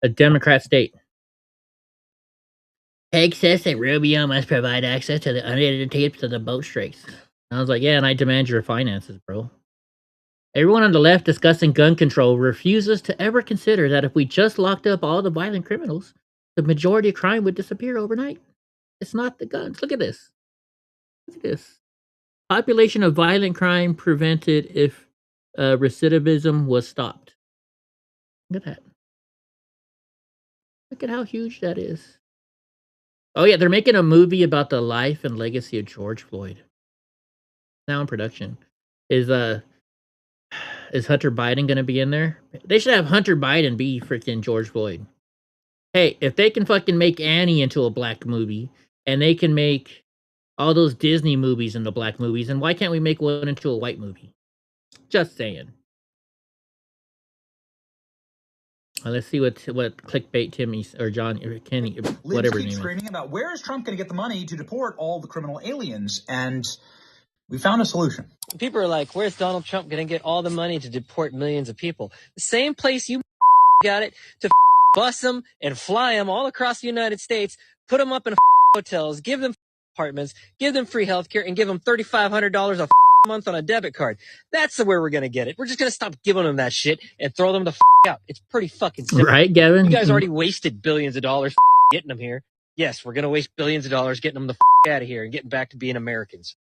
a Democrat state. Peg says that Rubio must provide access to the unedited tapes of the boat strikes. I was like, yeah, and I demand your finances, bro. Everyone on the left discussing gun control refuses to ever consider that if we just locked up all the violent criminals, the majority of crime would disappear overnight. It's not the guns. Look at this. Look at this. Population of violent crime prevented if recidivism was stopped. Look at that. Look at how huge that is. Oh yeah, they're making a movie about the life and legacy of George Floyd. Now in production. Is Hunter Biden going to be in there? They should have Hunter Biden be freaking George Floyd. Hey, if they can fucking make Annie into a black movie, and they can make all those Disney movies into black movies, and why can't we make one into a white movie? Just saying. Let's see what clickbait Timmy or John or Kenny, whatever Libs his keep name is. screaming about where is Trump going to get the money to deport all the criminal aliens, and we found a solution. People are like, where's Donald Trump going to get all the money to deport millions of people? The same place you got it to bus them and fly them all across the United States, put them up in hotels, give them apartments, give them free health care, and give them $3,500 a month on a debit card. That's where we're going to get it. We're just going to stop giving them that shit and throw them the out. It's pretty fucking simple. Right, Gavin? You guys already wasted billions of dollars getting them here. Yes, we're going to waste billions of dollars getting them the out of here and getting back to being Americans.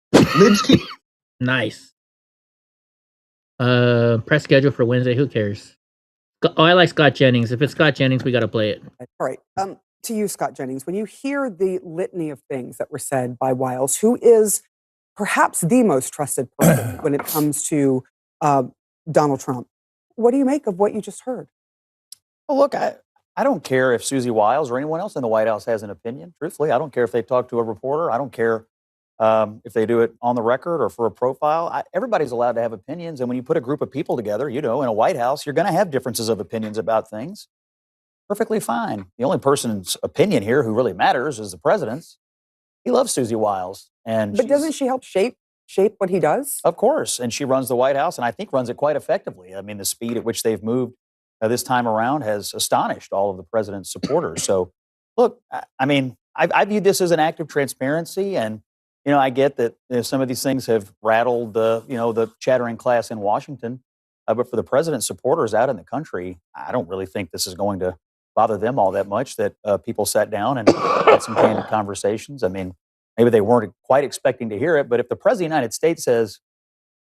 Nice. Press schedule for Wednesday. Who cares? Oh, I like Scott Jennings. If it's Scott Jennings, we got to play it. All right. To you, Scott Jennings, when you hear the litany of things that were said by Wiles, who is perhaps the most trusted person when it comes to Donald Trump, what do you make of what you just heard? Well, look, I don't care if Susie Wiles or anyone else in the White House has an opinion. Truthfully, I don't care if they talk to a reporter. I don't care if they do it on the record or for a profile. Everybody's allowed to have opinions. And when you put a group of people together, in a White House, you're going to have differences of opinions about things. Perfectly fine. The only person's opinion here who really matters is the president's. He loves Susie Wiles. But doesn't she help shape what he does? Of course. And she runs the White House, and I think runs it quite effectively. I mean, the speed at which they've moved this time around has astonished all of the president's supporters. So, look, I mean, I view this as an act of transparency, and I get that some of these things have rattled the chattering class in Washington, but for the president's supporters out in the country, I don't really think this is going to bother them all that much. That people sat down and had some candid conversations. I mean, maybe they weren't quite expecting to hear it, but if the president of the United States says,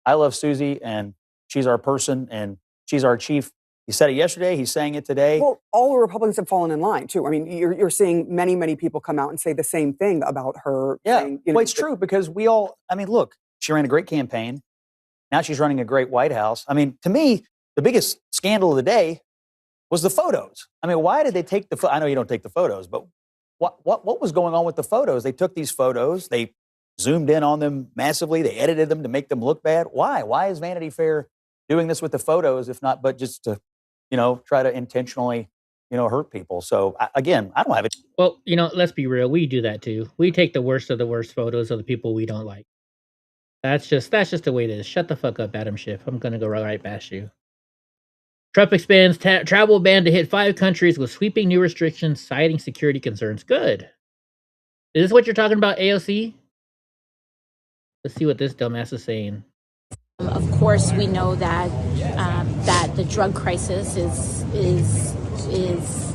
"I love Susie, and she's our person, and she's our chief," he said it yesterday. He's saying it today. Well, all the Republicans have fallen in line, too. I mean, you're seeing many, many people come out and say the same thing about her. Yeah, saying, well, it's true because look, she ran a great campaign. Now she's running a great White House. I mean, to me, the biggest scandal of the day was the photos. I mean, why did they take I know you don't take the photos, but what was going on with the photos? They took these photos, they zoomed in on them massively, they edited them to make them look bad. Why? Why is Vanity Fair doing this with the photos, if not but just to try to intentionally, hurt people? So again, I don't have it. Well, let's be real. We do that too. We take the worst of the worst photos of the people we don't like. That's just the way it is. Shut the fuck up, Adam Schiff. I'm gonna go right past you. Trump expands travel ban to hit 5 countries with sweeping new restrictions, citing security concerns. Good. Is this what you're talking about, AOC? Let's see what this dumbass is saying. Of course, we know that that the drug crisis is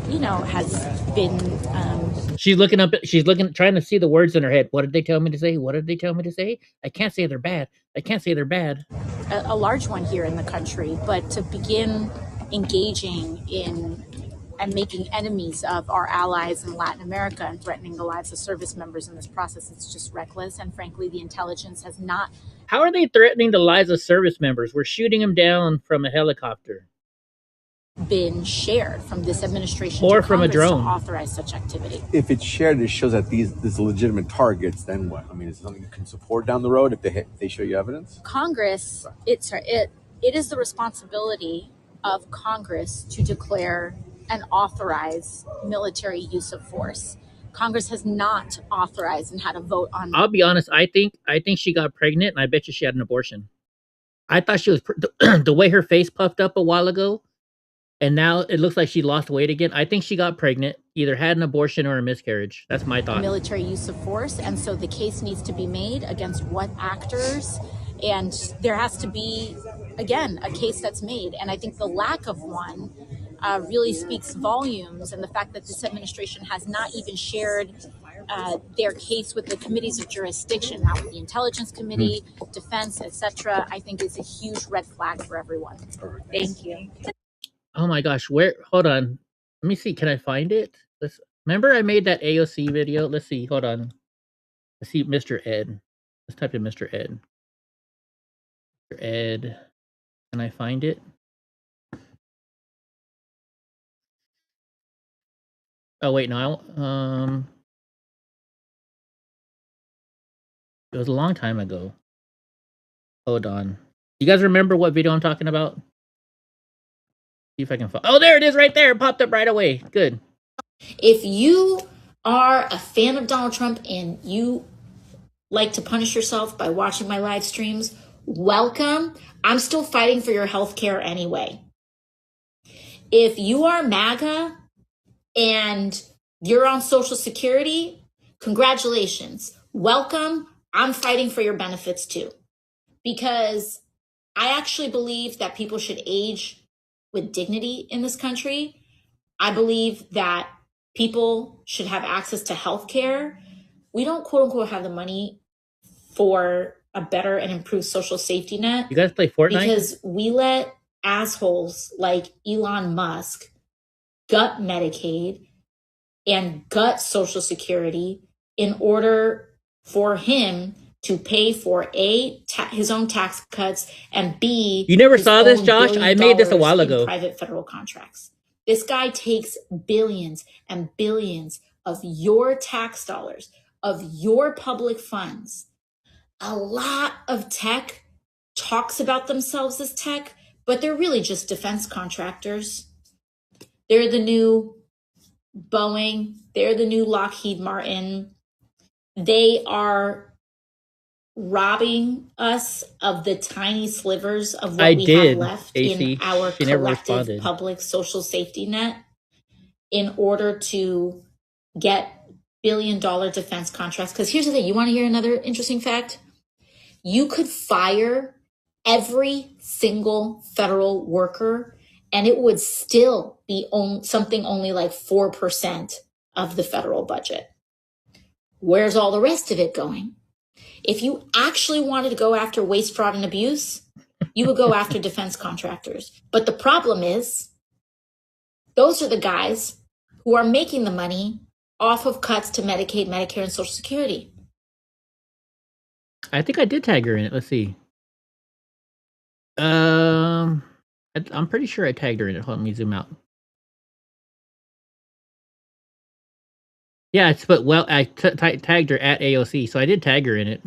has been. She's looking up. She's trying to see the words in her head. What did they tell me to say? What did they tell me to say? I can't say they're bad. I can't say they're bad. A large one here in the country, but to begin engaging in and making enemies of our allies in Latin America and threatening the lives of service members in this process, it's just reckless. And frankly, the intelligence has not. How are they threatening the lives of service members? We're shooting them down from a helicopter. Been shared from this administration or to from a Congress drone. to authorize such activity. If it's shared, it shows that these legitimate targets. Then what? I mean, is it something you can support down the road if they show you evidence? Congress, it is the responsibility of Congress to declare and authorize military use of force. Congress has not authorized and had a vote on. I'll be honest. I think she got pregnant, and I bet you she had an abortion. I thought she was the way her face puffed up a while ago, and now it looks like she lost weight again. I think she got pregnant, either had an abortion or a miscarriage. That's my thought. Military use of force, and so the case needs to be made against what actors, and there has to be, again, a case that's made. And I think the lack of one really speaks volumes, and the fact that this administration has not even shared their case with the committees of jurisdiction, not with the Intelligence Committee, Defense, etc., I think is a huge red flag for everyone. Thank you. Oh my gosh, where? Hold on. Let me see. Can I find it? Remember I made that AOC video? Let's see. Hold on. Let's see, Mr. Ed. Let's type in Mr. Ed. Mr. Ed. Can I find it? Oh wait, no. It was a long time ago. Hold on. You guys remember what video I'm talking about? See if I can find. Oh, there it is, right there. It popped up right away. Good. If you are a fan of Donald Trump and you like to punish yourself by watching my live streams, welcome. I'm still fighting for your health care anyway. If you are MAGA and you're on Social Security, congratulations. Welcome. I'm fighting for your benefits too. Because I actually believe that people should age with dignity in this country. I believe that people should have access to health care. We don't, quote unquote, have the money for a better and improved social safety net. You guys play Fortnite? Because we let assholes like Elon Musk gut Medicaid and gut Social Security in order for him to pay for A, his own tax cuts, and B, you never his saw this, own Josh? $1 I made this a billion while in ago. Private federal contracts. This guy takes billions and billions of your tax dollars, of your public funds. A lot of tech talks about themselves as tech, but they're really just defense contractors. They're the new Boeing. They're the new Lockheed Martin. They are robbing us of the tiny slivers of what we have left AC. in our She never collective responded. public social safety net in order to get billion-dollar defense contracts. Because here's the thing, you want to hear another interesting fact? You could fire every single federal worker and it would still be something only like 4% of the federal budget. Where's all the rest of it going? If you actually wanted to go after waste, fraud, and abuse, you would go after defense contractors. But the problem is, those are the guys who are making the money off of cuts to Medicaid, Medicare, and Social Security. I think I did tag her in it. Let's see. I'm pretty sure I tagged her in it. Hold on, let me zoom out. Yeah, but well, I tagged her at AOC, so I did tag her in it.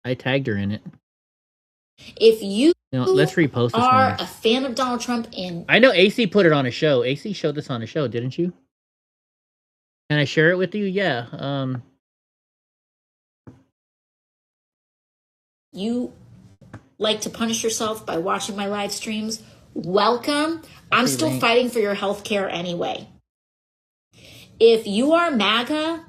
I tagged her in it. If you let's repost this are one. a fan of Donald Trump and I know AC put it on a show. AC showed this on a show, didn't you? Can I share it with you? Yeah. you like to punish yourself by watching my live streams, welcome. I'm still fighting for your health care anyway. If you are MAGA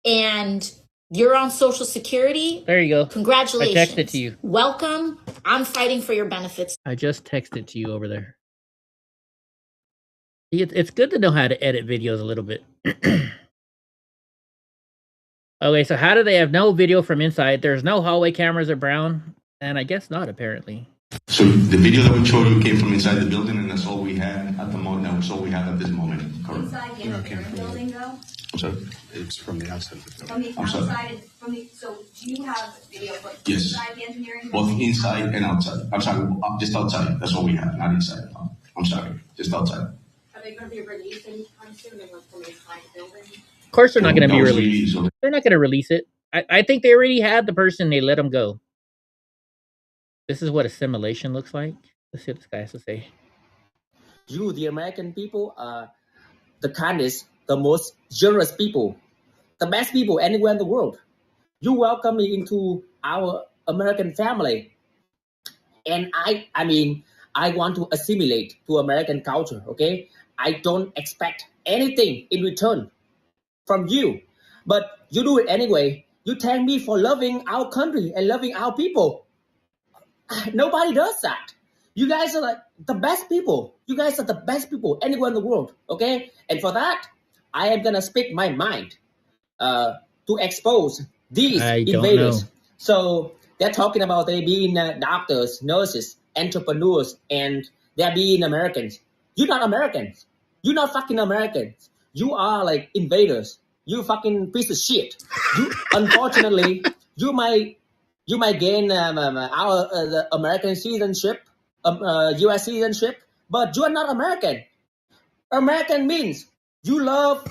and you're on Social Security, There you go. congratulations. I texted to you. Welcome. I'm fighting for your benefits. I just texted to you over there. It's good to know how to edit videos a little bit. Okay, so how do they have no video from inside? There's no hallway cameras at Brown, and I guess not, apparently. So the video that we showed you came from inside the building, and that's all we had at the moment. That's all we have at this moment. Correct. Inside the engineering building, though? I'm sorry. It's from the outside. From the I'm sorry. outside, so do you have video footage Yes. inside the engineering Both building? inside and outside. I'm sorry, just outside. That's all we have, not inside. I'm sorry, just outside. Are they going to be released? I'm assuming from inside the building. Of course they're not going to be That was released. released. They're not going to release it. I think they already had the person. They let him go. This is what assimilation looks like. Let's see what this guy has to say. You, the American people, are the kindest, the most generous people, the best people anywhere in the world. You welcome me into our American family. And I mean, I want to assimilate to American culture, okay? I don't expect anything in return from you, but you do it anyway. You thank me for loving our country and loving our people. Nobody does that. You guys are like the best people. You guys are the best people anywhere in the world, okay? And for that, I am gonna speak my mind to expose these invaders. Know. So they're talking about they being doctors, nurses, entrepreneurs, and they're being Americans. You're not Americans. You're not fucking Americans. You are like invaders. You fucking piece of shit. You, unfortunately, you might gain our the American citizenship, U.S. citizenship, but you are not American. American means you love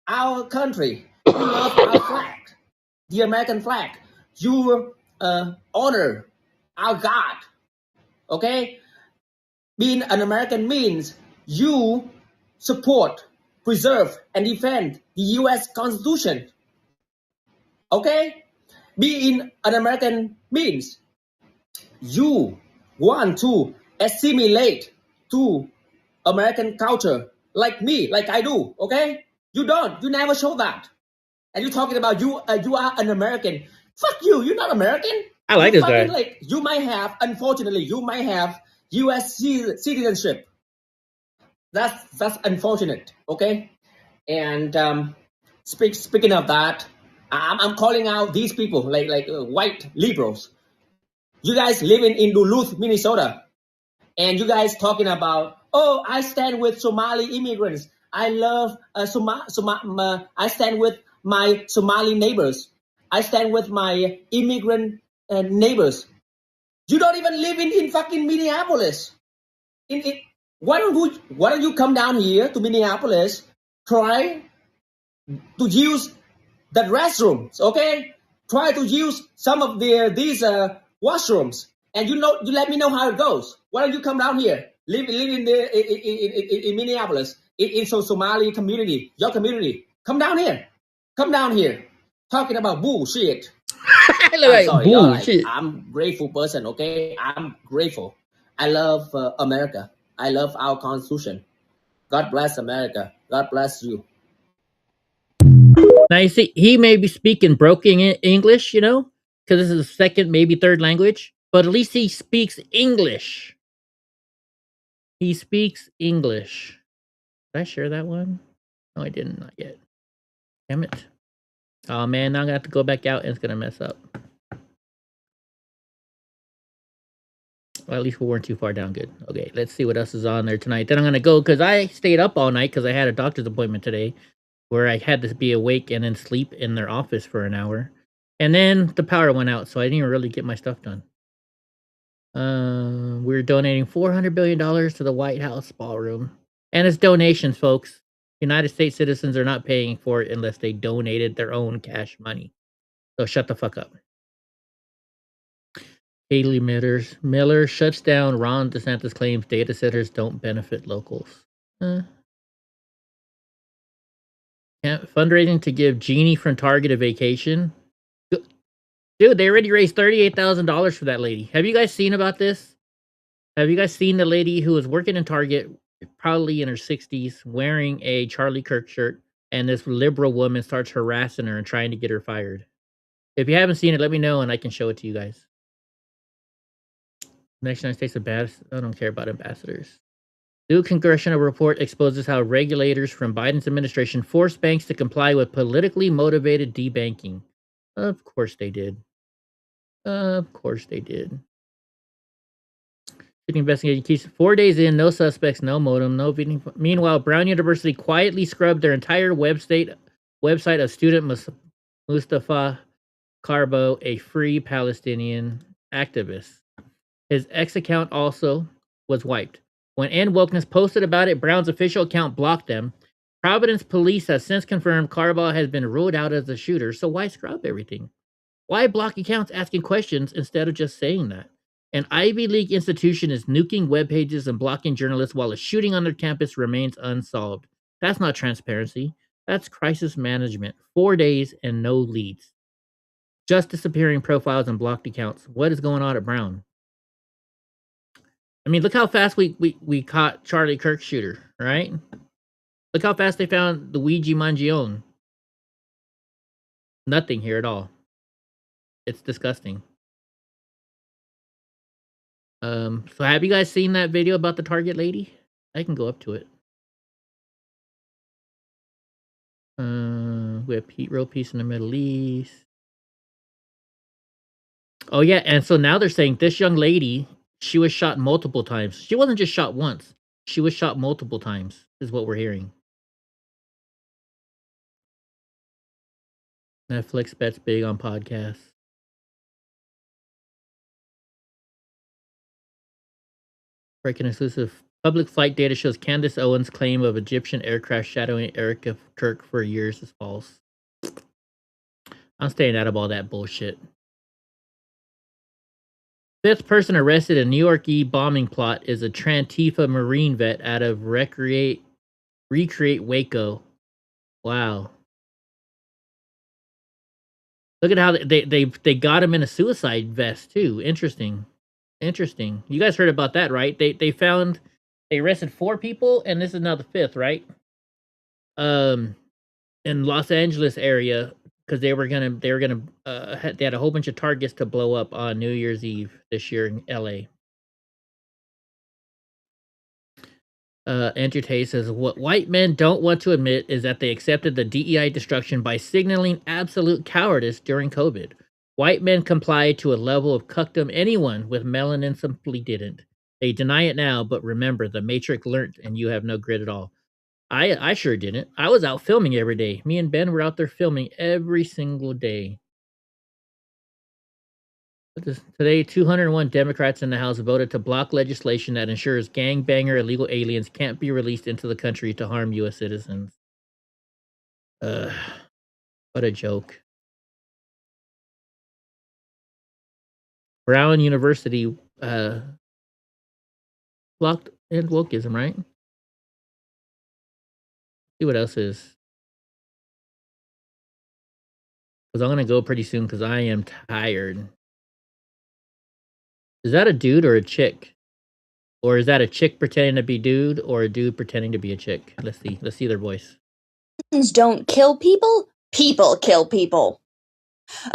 our country. You love our flag, the American flag. You honor our God. Okay? Being an American means you support, preserve, and defend the U.S. Constitution. Okay? Being an American means you want to assimilate to American culture like me, like I do. Okay? You don't. You never show that. And you're talking about you are an American. Fuck you. You're not American. I like you this guy. Like, you might have, unfortunately, you might have U.S. citizenship. That's unfortunate. Okay? And speaking of that, I'm calling out these people, like white liberals. You guys living in Duluth, Minnesota, and you guys talking about, oh, I stand with Somali immigrants. I love I stand with my Somali neighbors. I stand with my immigrant neighbors. You don't even live in fucking Minneapolis. Why don't you come down here to Minneapolis? Try to use the restrooms, okay? Try to use some of these washrooms, and you let me know how it goes. Why don't you come down here, live in Minneapolis, in Somali community, your community? Come down here, talking about bullshit. I'm sorry, bullshit. I'm grateful person, okay? I'm grateful. I love America. I love our Constitution. God bless America. God bless you. Now, you see, he may be speaking broken English, you know, because this is his second, maybe third language, but at least he speaks English. He speaks English. Did I share that one? No, I didn't. Not yet. Damn it. Oh, man, now I'm going to have to go back out and it's going to mess up. Well, at least we weren't too far down. Good. Okay, let's see what else is on there tonight. Then I'm going to go, because I stayed up all night because I had a doctor's appointment today where I had to be awake and then sleep in their office for an hour. And then the power went out, so I didn't even really get my stuff done. We're donating $400 billion to the White House ballroom. And it's donations, folks. United States citizens are not paying for it unless they donated their own cash money. So shut the fuck up. Haley Miller shuts down Ron DeSantis claims data centers don't benefit locals. Fundraising to give Jeannie from Target a vacation. Dude, they already raised $38,000 for that lady. Have you guys seen about this? Have you guys seen the lady who was working in Target, probably in her 60s, wearing a Charlie Kirk shirt, and this liberal woman starts harassing her and trying to get her fired? If you haven't seen it, let me know and I can show it to you guys. Next United States ambassador. I don't care about ambassadors. New congressional report exposes how regulators from Biden's administration forced banks to comply with politically motivated debanking. Of course they did. Of course they did. Investigation keeps 4 days in, no suspects, no modem, no video. Meanwhile, Brown University quietly scrubbed their entire website of student Mustafa Karbo, a free Palestinian activist. His X account also was wiped. When End Wokeness posted about it, Brown's official account blocked them. Providence police has since confirmed Karbo has been ruled out as the shooter, so why scrub everything? Why block accounts asking questions instead of just saying that? An Ivy League institution is nuking web pages and blocking journalists while a shooting on their campus remains unsolved. That's not transparency. That's crisis management. 4 days and no leads. Just disappearing profiles and blocked accounts. What is going on at Brown? I mean, look how fast we caught Charlie Kirk shooter, right? Look how fast they found Luigi Mangione. Nothing here at all. It's disgusting. So have you guys seen that video about the Target lady? I can go up to it. We have real peace in the Middle East. Oh yeah, and so now they're saying this young lady, she was shot multiple times. She wasn't just shot once. She was shot multiple times, is what we're hearing. Netflix bets big on podcasts. Breaking exclusive. Public flight data shows Candace Owens' claim of Egyptian aircraft shadowing Erica Kirk for years is false. I'm staying out of all that bullshit. 5th person arrested in New York bombing plot is a Trantifa Marine vet out of Recreate Waco. Wow. Look at how they got him in a suicide vest too. Interesting. Interesting. You guys heard about that, right? They arrested 4 people, and this is now the 5th, right? In Los Angeles area, because they had a whole bunch of targets to blow up on New Year's Eve this year in LA. Andrew Tate says, what white men don't want to admit is that they accepted the DEI destruction by signaling absolute cowardice during COVID. White men complied to a level of cuckdom anyone with melanin simply didn't. They deny it now, but remember, the Matrix learned and you have no grit at all. I sure didn't. I was out filming every day. Me and Ben were out there filming every single day. Today, 201 Democrats in the House voted to block legislation that ensures gangbanger illegal aliens can't be released into the country to harm U.S. citizens. What a joke. Brown University blocked and wokeism, right? See what else is. Because I'm going to go pretty soon because I am tired. Is that a dude or a chick? Or is that a chick pretending to be dude or a dude pretending to be a chick? Let's see. Let's see their voice. Don't kill people, people kill people.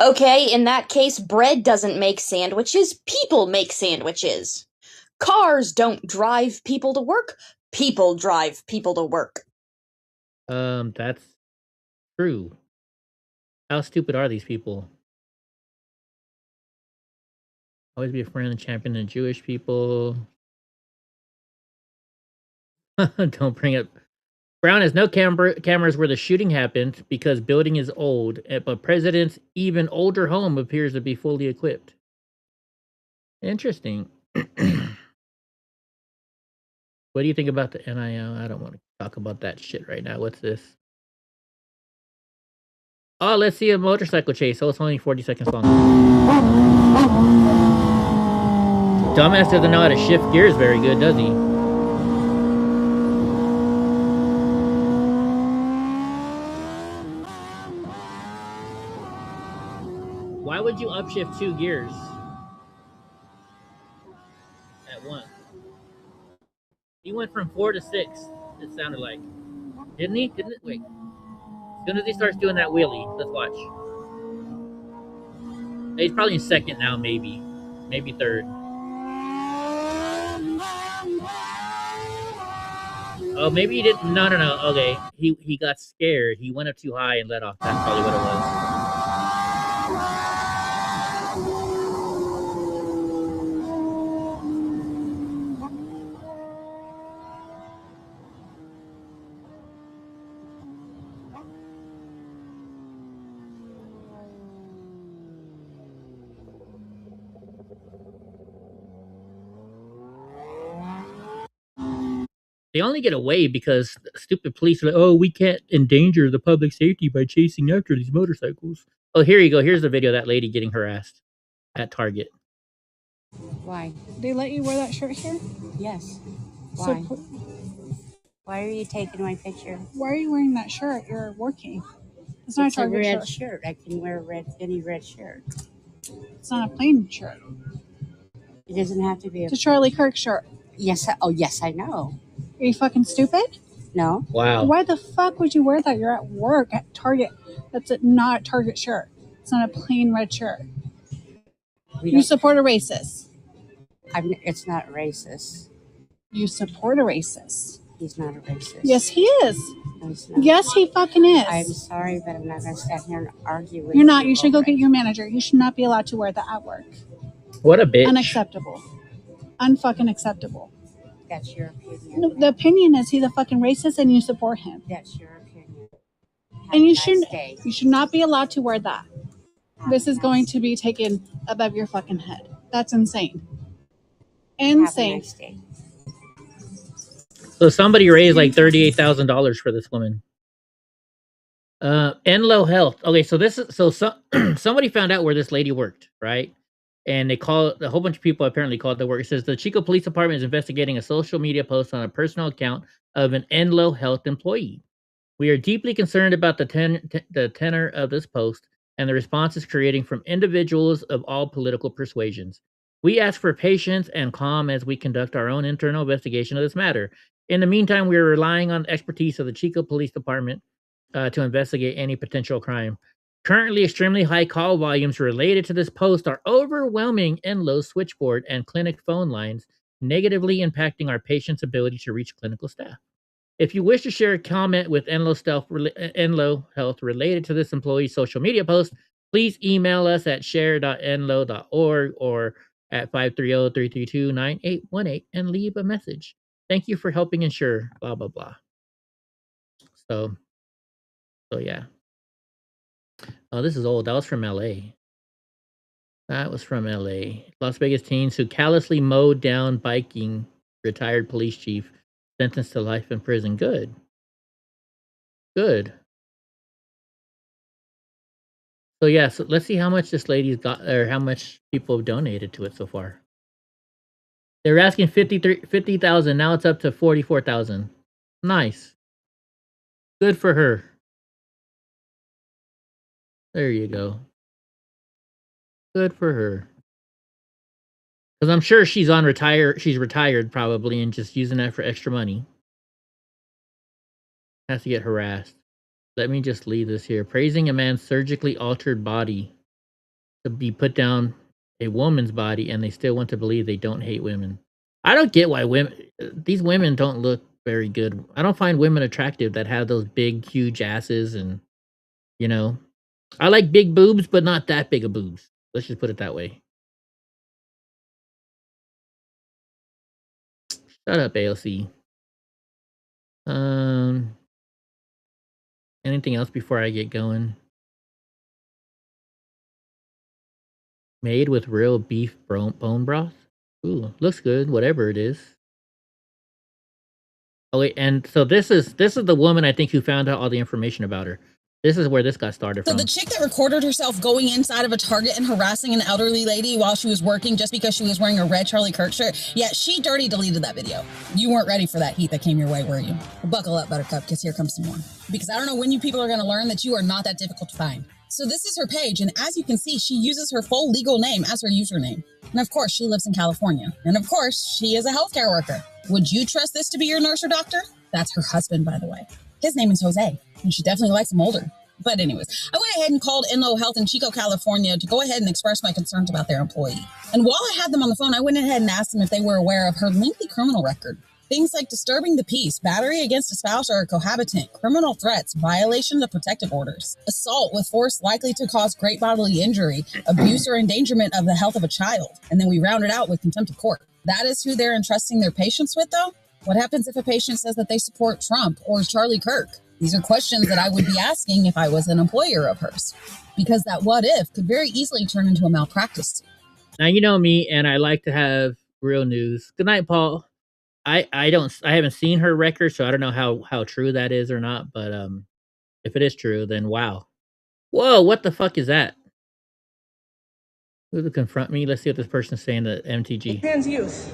Okay, in that case, bread doesn't make sandwiches, people make sandwiches. Cars don't drive people to work, people drive people to work. That's true. How stupid are these people? Always be a friend and champion of Jewish people. Don't bring up. Brown has no cameras where the shooting happened because building is old, but president's even older home appears to be fully equipped. Interesting. What do you think about the NIL? I don't want to talk about that shit right now. What's this? Oh, let's see a motorcycle chase. Oh, it's only 40 seconds long. Dumbass doesn't know how to shift gears very good, does he? Why would you upshift 2 gears at once? He went from 4 to 6, it sounded like. Didn't he? Didn't it? Wait. As soon as he starts doing that wheelie, let's watch. He's probably in second now, maybe. Maybe third. Oh, maybe he didn't. No. Okay. He got scared. He went up too high and let off. That's probably what it was. They only get away because stupid police are like, oh, we can't endanger the public safety by chasing after these motorcycles. Oh, here you go. Here's the video of that lady getting harassed at Target. Why? They let you wear that shirt here? Yes. So, Why? Why are you taking my picture? why are you wearing that shirt? You're working. It's not It's a a Target red shirt. shirt. I can wear any red shirt. It's not a plain shirt. It doesn't have to be It's a Charlie Kirk shirt. Yes. Yes, I know. Are you fucking stupid? No. Wow. Why the fuck would you wear that? You're at work at Target. That's not a Target shirt. It's not a plain red shirt. You support a racist. It's not racist. You support a racist. He's not a racist. Yes, he is. No, he's not. Yes, he fucking is. I'm sorry, but I'm not going to stand here and argue with you. You're not. You should go get your manager. You should not be allowed to wear that at work. What a bitch. Unacceptable. Unfucking acceptable. That's your opinion. No, the opinion is he's a fucking racist and you support him. That's your opinion. And you Have a shouldn't. nice day. You should not be allowed to wear that. This is going to be taken above your fucking head. That's insane. Have a Insane. nice day. So somebody raised like $38,000 for this woman. Enlo Health. Okay, so this is somebody found out where this lady worked, right? And they called a whole bunch of people apparently called the work. It says the Chico Police Department is investigating a social media post on a personal account of an Enlo Health employee. We are deeply concerned about the tenor of this post and the responses creating from individuals of all political persuasions. We ask for patience and calm as we conduct our own internal investigation of this matter. In the meantime, we are relying on the expertise of the Chico Police Department to investigate any potential crime. Currently, extremely high call volumes related to this post are overwhelming Enlo's switchboard and clinic phone lines, negatively impacting our patients' ability to reach clinical staff. If you wish to share a comment with Enlo Health related to this employee's social media post, please email us at share.enlo.org or at 530-332-9818 and leave a message. Thank you for helping ensure blah, blah, blah. So yeah. Oh, this is old. That was from LA. That was from LA. Las Vegas teens who callously mowed down biking retired police chief sentenced to life in prison. Good. Good. So yeah, so let's see how much this lady's got, or how much people have donated to it so far. They were asking 50,000. Now it's up to 44,000. Nice. Good for her. There you go. Good for her. Because I'm sure she's retired probably and just using that for extra money. Has to get harassed. Let me just leave this here. Praising a man's surgically altered body to be put down a woman's body, and they still want to believe they don't hate women. I don't get why these women don't look very good. I don't find women attractive that have those big, huge asses and, you know. I like big boobs, but not that big of boobs. Let's just put it that way. Shut up, AOC. Anything else before I get going? Made with real beef bone broth? Ooh, looks good, whatever it is. Oh wait, and so this is the woman I think who found out all the information about her. This is where this got started So from. the chick that recorded herself going inside of a Target and harassing an elderly lady while she was working just because she was wearing a red Charlie Kirk shirt, yeah, she dirty deleted that video. You weren't ready for that heat that came your way, were you? Well, buckle up, Buttercup, because here comes some more. Because I don't know when you people are going to learn that you are not that difficult to find. So this is her page, and as you can see, she uses her full legal name as her username. And of course, she lives in California. And of course, she is a healthcare worker. Would you trust this to be your nurse or doctor? That's her husband, by the way. His name is Jose, and she definitely likes him older. But anyways, I went ahead and called Enlo Health in Chico, California to go ahead and express my concerns about their employee. And while I had them on the phone, I went ahead and asked them if they were aware of her lengthy criminal record. Things like disturbing the peace, battery against a spouse or a cohabitant, criminal threats, violation of protective orders, assault with force likely to cause great bodily injury, abuse or endangerment of the health of a child. And then we round it out with contempt of court. That is who they're entrusting their patients with, though? What happens if a patient says that they support Trump or Charlie Kirk? These are questions that I would be asking if I was an employer of hers, because that what if could very easily turn into a malpractice. Now you know me, and I like to have real news. Good night, Paul. I haven't seen her record, so I don't know how true that is or not. But if it is true, then wow. Whoa, what the fuck is that? Who's to confront me? Let's see what this person's saying to MTG. Trans youth.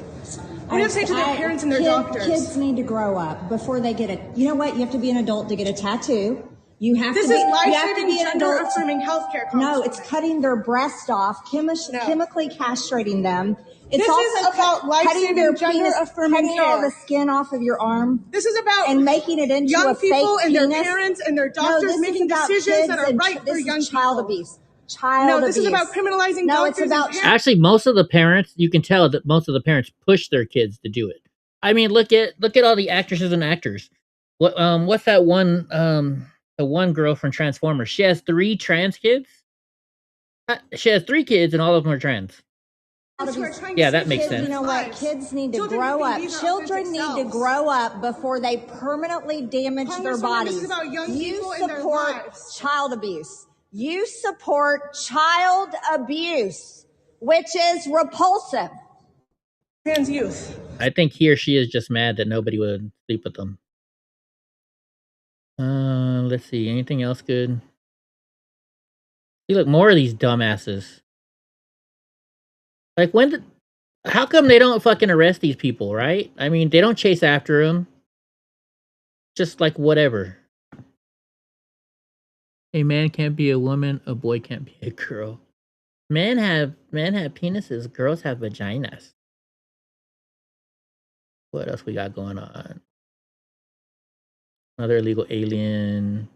What do you say to their parents and their doctors? Kids need to grow up before they get it. You know what? You have to be an adult to get a tattoo. You have This to be. is You have to life-saving, be an adult. gender-affirming healthcare. No, it's cutting their breast off, chemically castrating them. It's This is also about cutting life-saving, their penis, gender-affirming cutting all care. the skin off of your arm. This is about and making it into young a people fake and their penis. parents and their No, doctors this is making about decisions kids that are and right for this young is child people. abuse. Child No, abuse. this is about criminalizing No, doctors it's about and parents. Actually, most of the parents, you can tell that most of the parents push their kids to do it. I mean, look at all the actresses and actors. What's that one the one girl from Transformers? She has 3 trans kids. She has 3 kids, and all of them are trans. Yeah, that makes sense. You know what? Kids need to grow up. Children need to grow up before they permanently damage their Congresswoman, bodies. this is about young You people and their support lives. child abuse. You support child abuse, which is repulsive. Trans youth. I think he or she is just mad that nobody would sleep with them. Let's see. Anything else good? See, look, more of these dumbasses. Like, how come they don't fucking arrest these people, right? I mean, they don't chase after them. Just like whatever. A man can't be a woman, a boy can't be a girl. Men have penises, girls have vaginas. What else we got going on? Another illegal alien.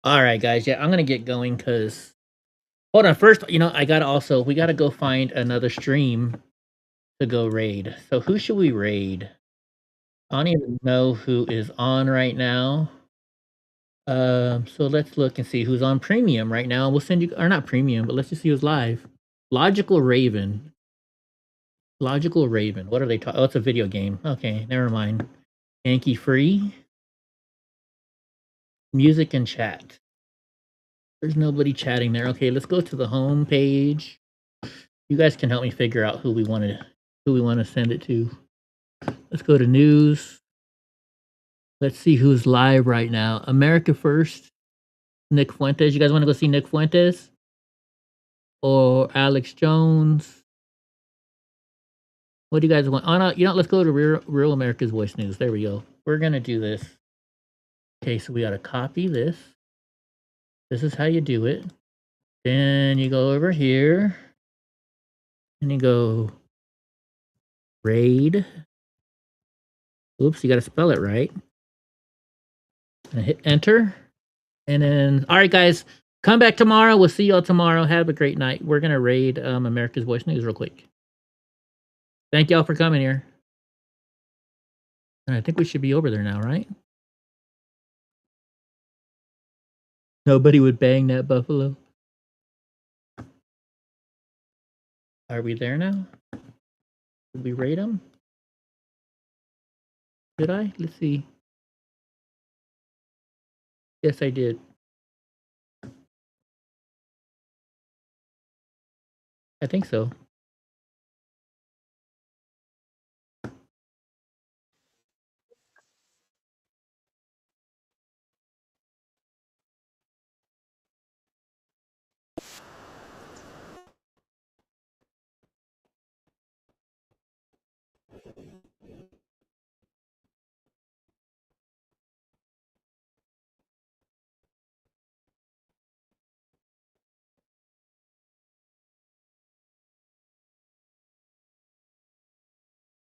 All right, guys. Yeah, I'm gonna get going because. Hold on. First, we gotta go find another stream to go raid. So who should we raid? I don't even know who is on right now. So let's look and see who's on premium right now. We'll send you, or not premium, but let's just see who's live. Logical Raven. Logical Raven. What are they talking? Oh, it's a video game. Okay, never mind. Yankee Free. Music and chat. There's nobody chatting there. Okay, let's go to the home page. You guys can help me figure out who we want to send it to. Let's go to news. Let's see who's live right now. America First. Nick Fuentes. You guys want to go see Nick Fuentes? Or Alex Jones? What do you guys want? Oh, no, let's go to Real America's Voice News. There we go. We're going to do this. Okay, so we got to copy this. This is how you do it. Then you go over here. And you go raid. Oops, you got to spell it right. And hit enter. And then, all right, guys, come back tomorrow. We'll see y'all tomorrow. Have a great night. We're going to raid America's Voice News real quick. Thank y'all for coming here. And I think we should be over there now, right? Nobody would bang that buffalo. Are we there now? Did we raid them? Did I? Let's see. Yes, I did. I think so.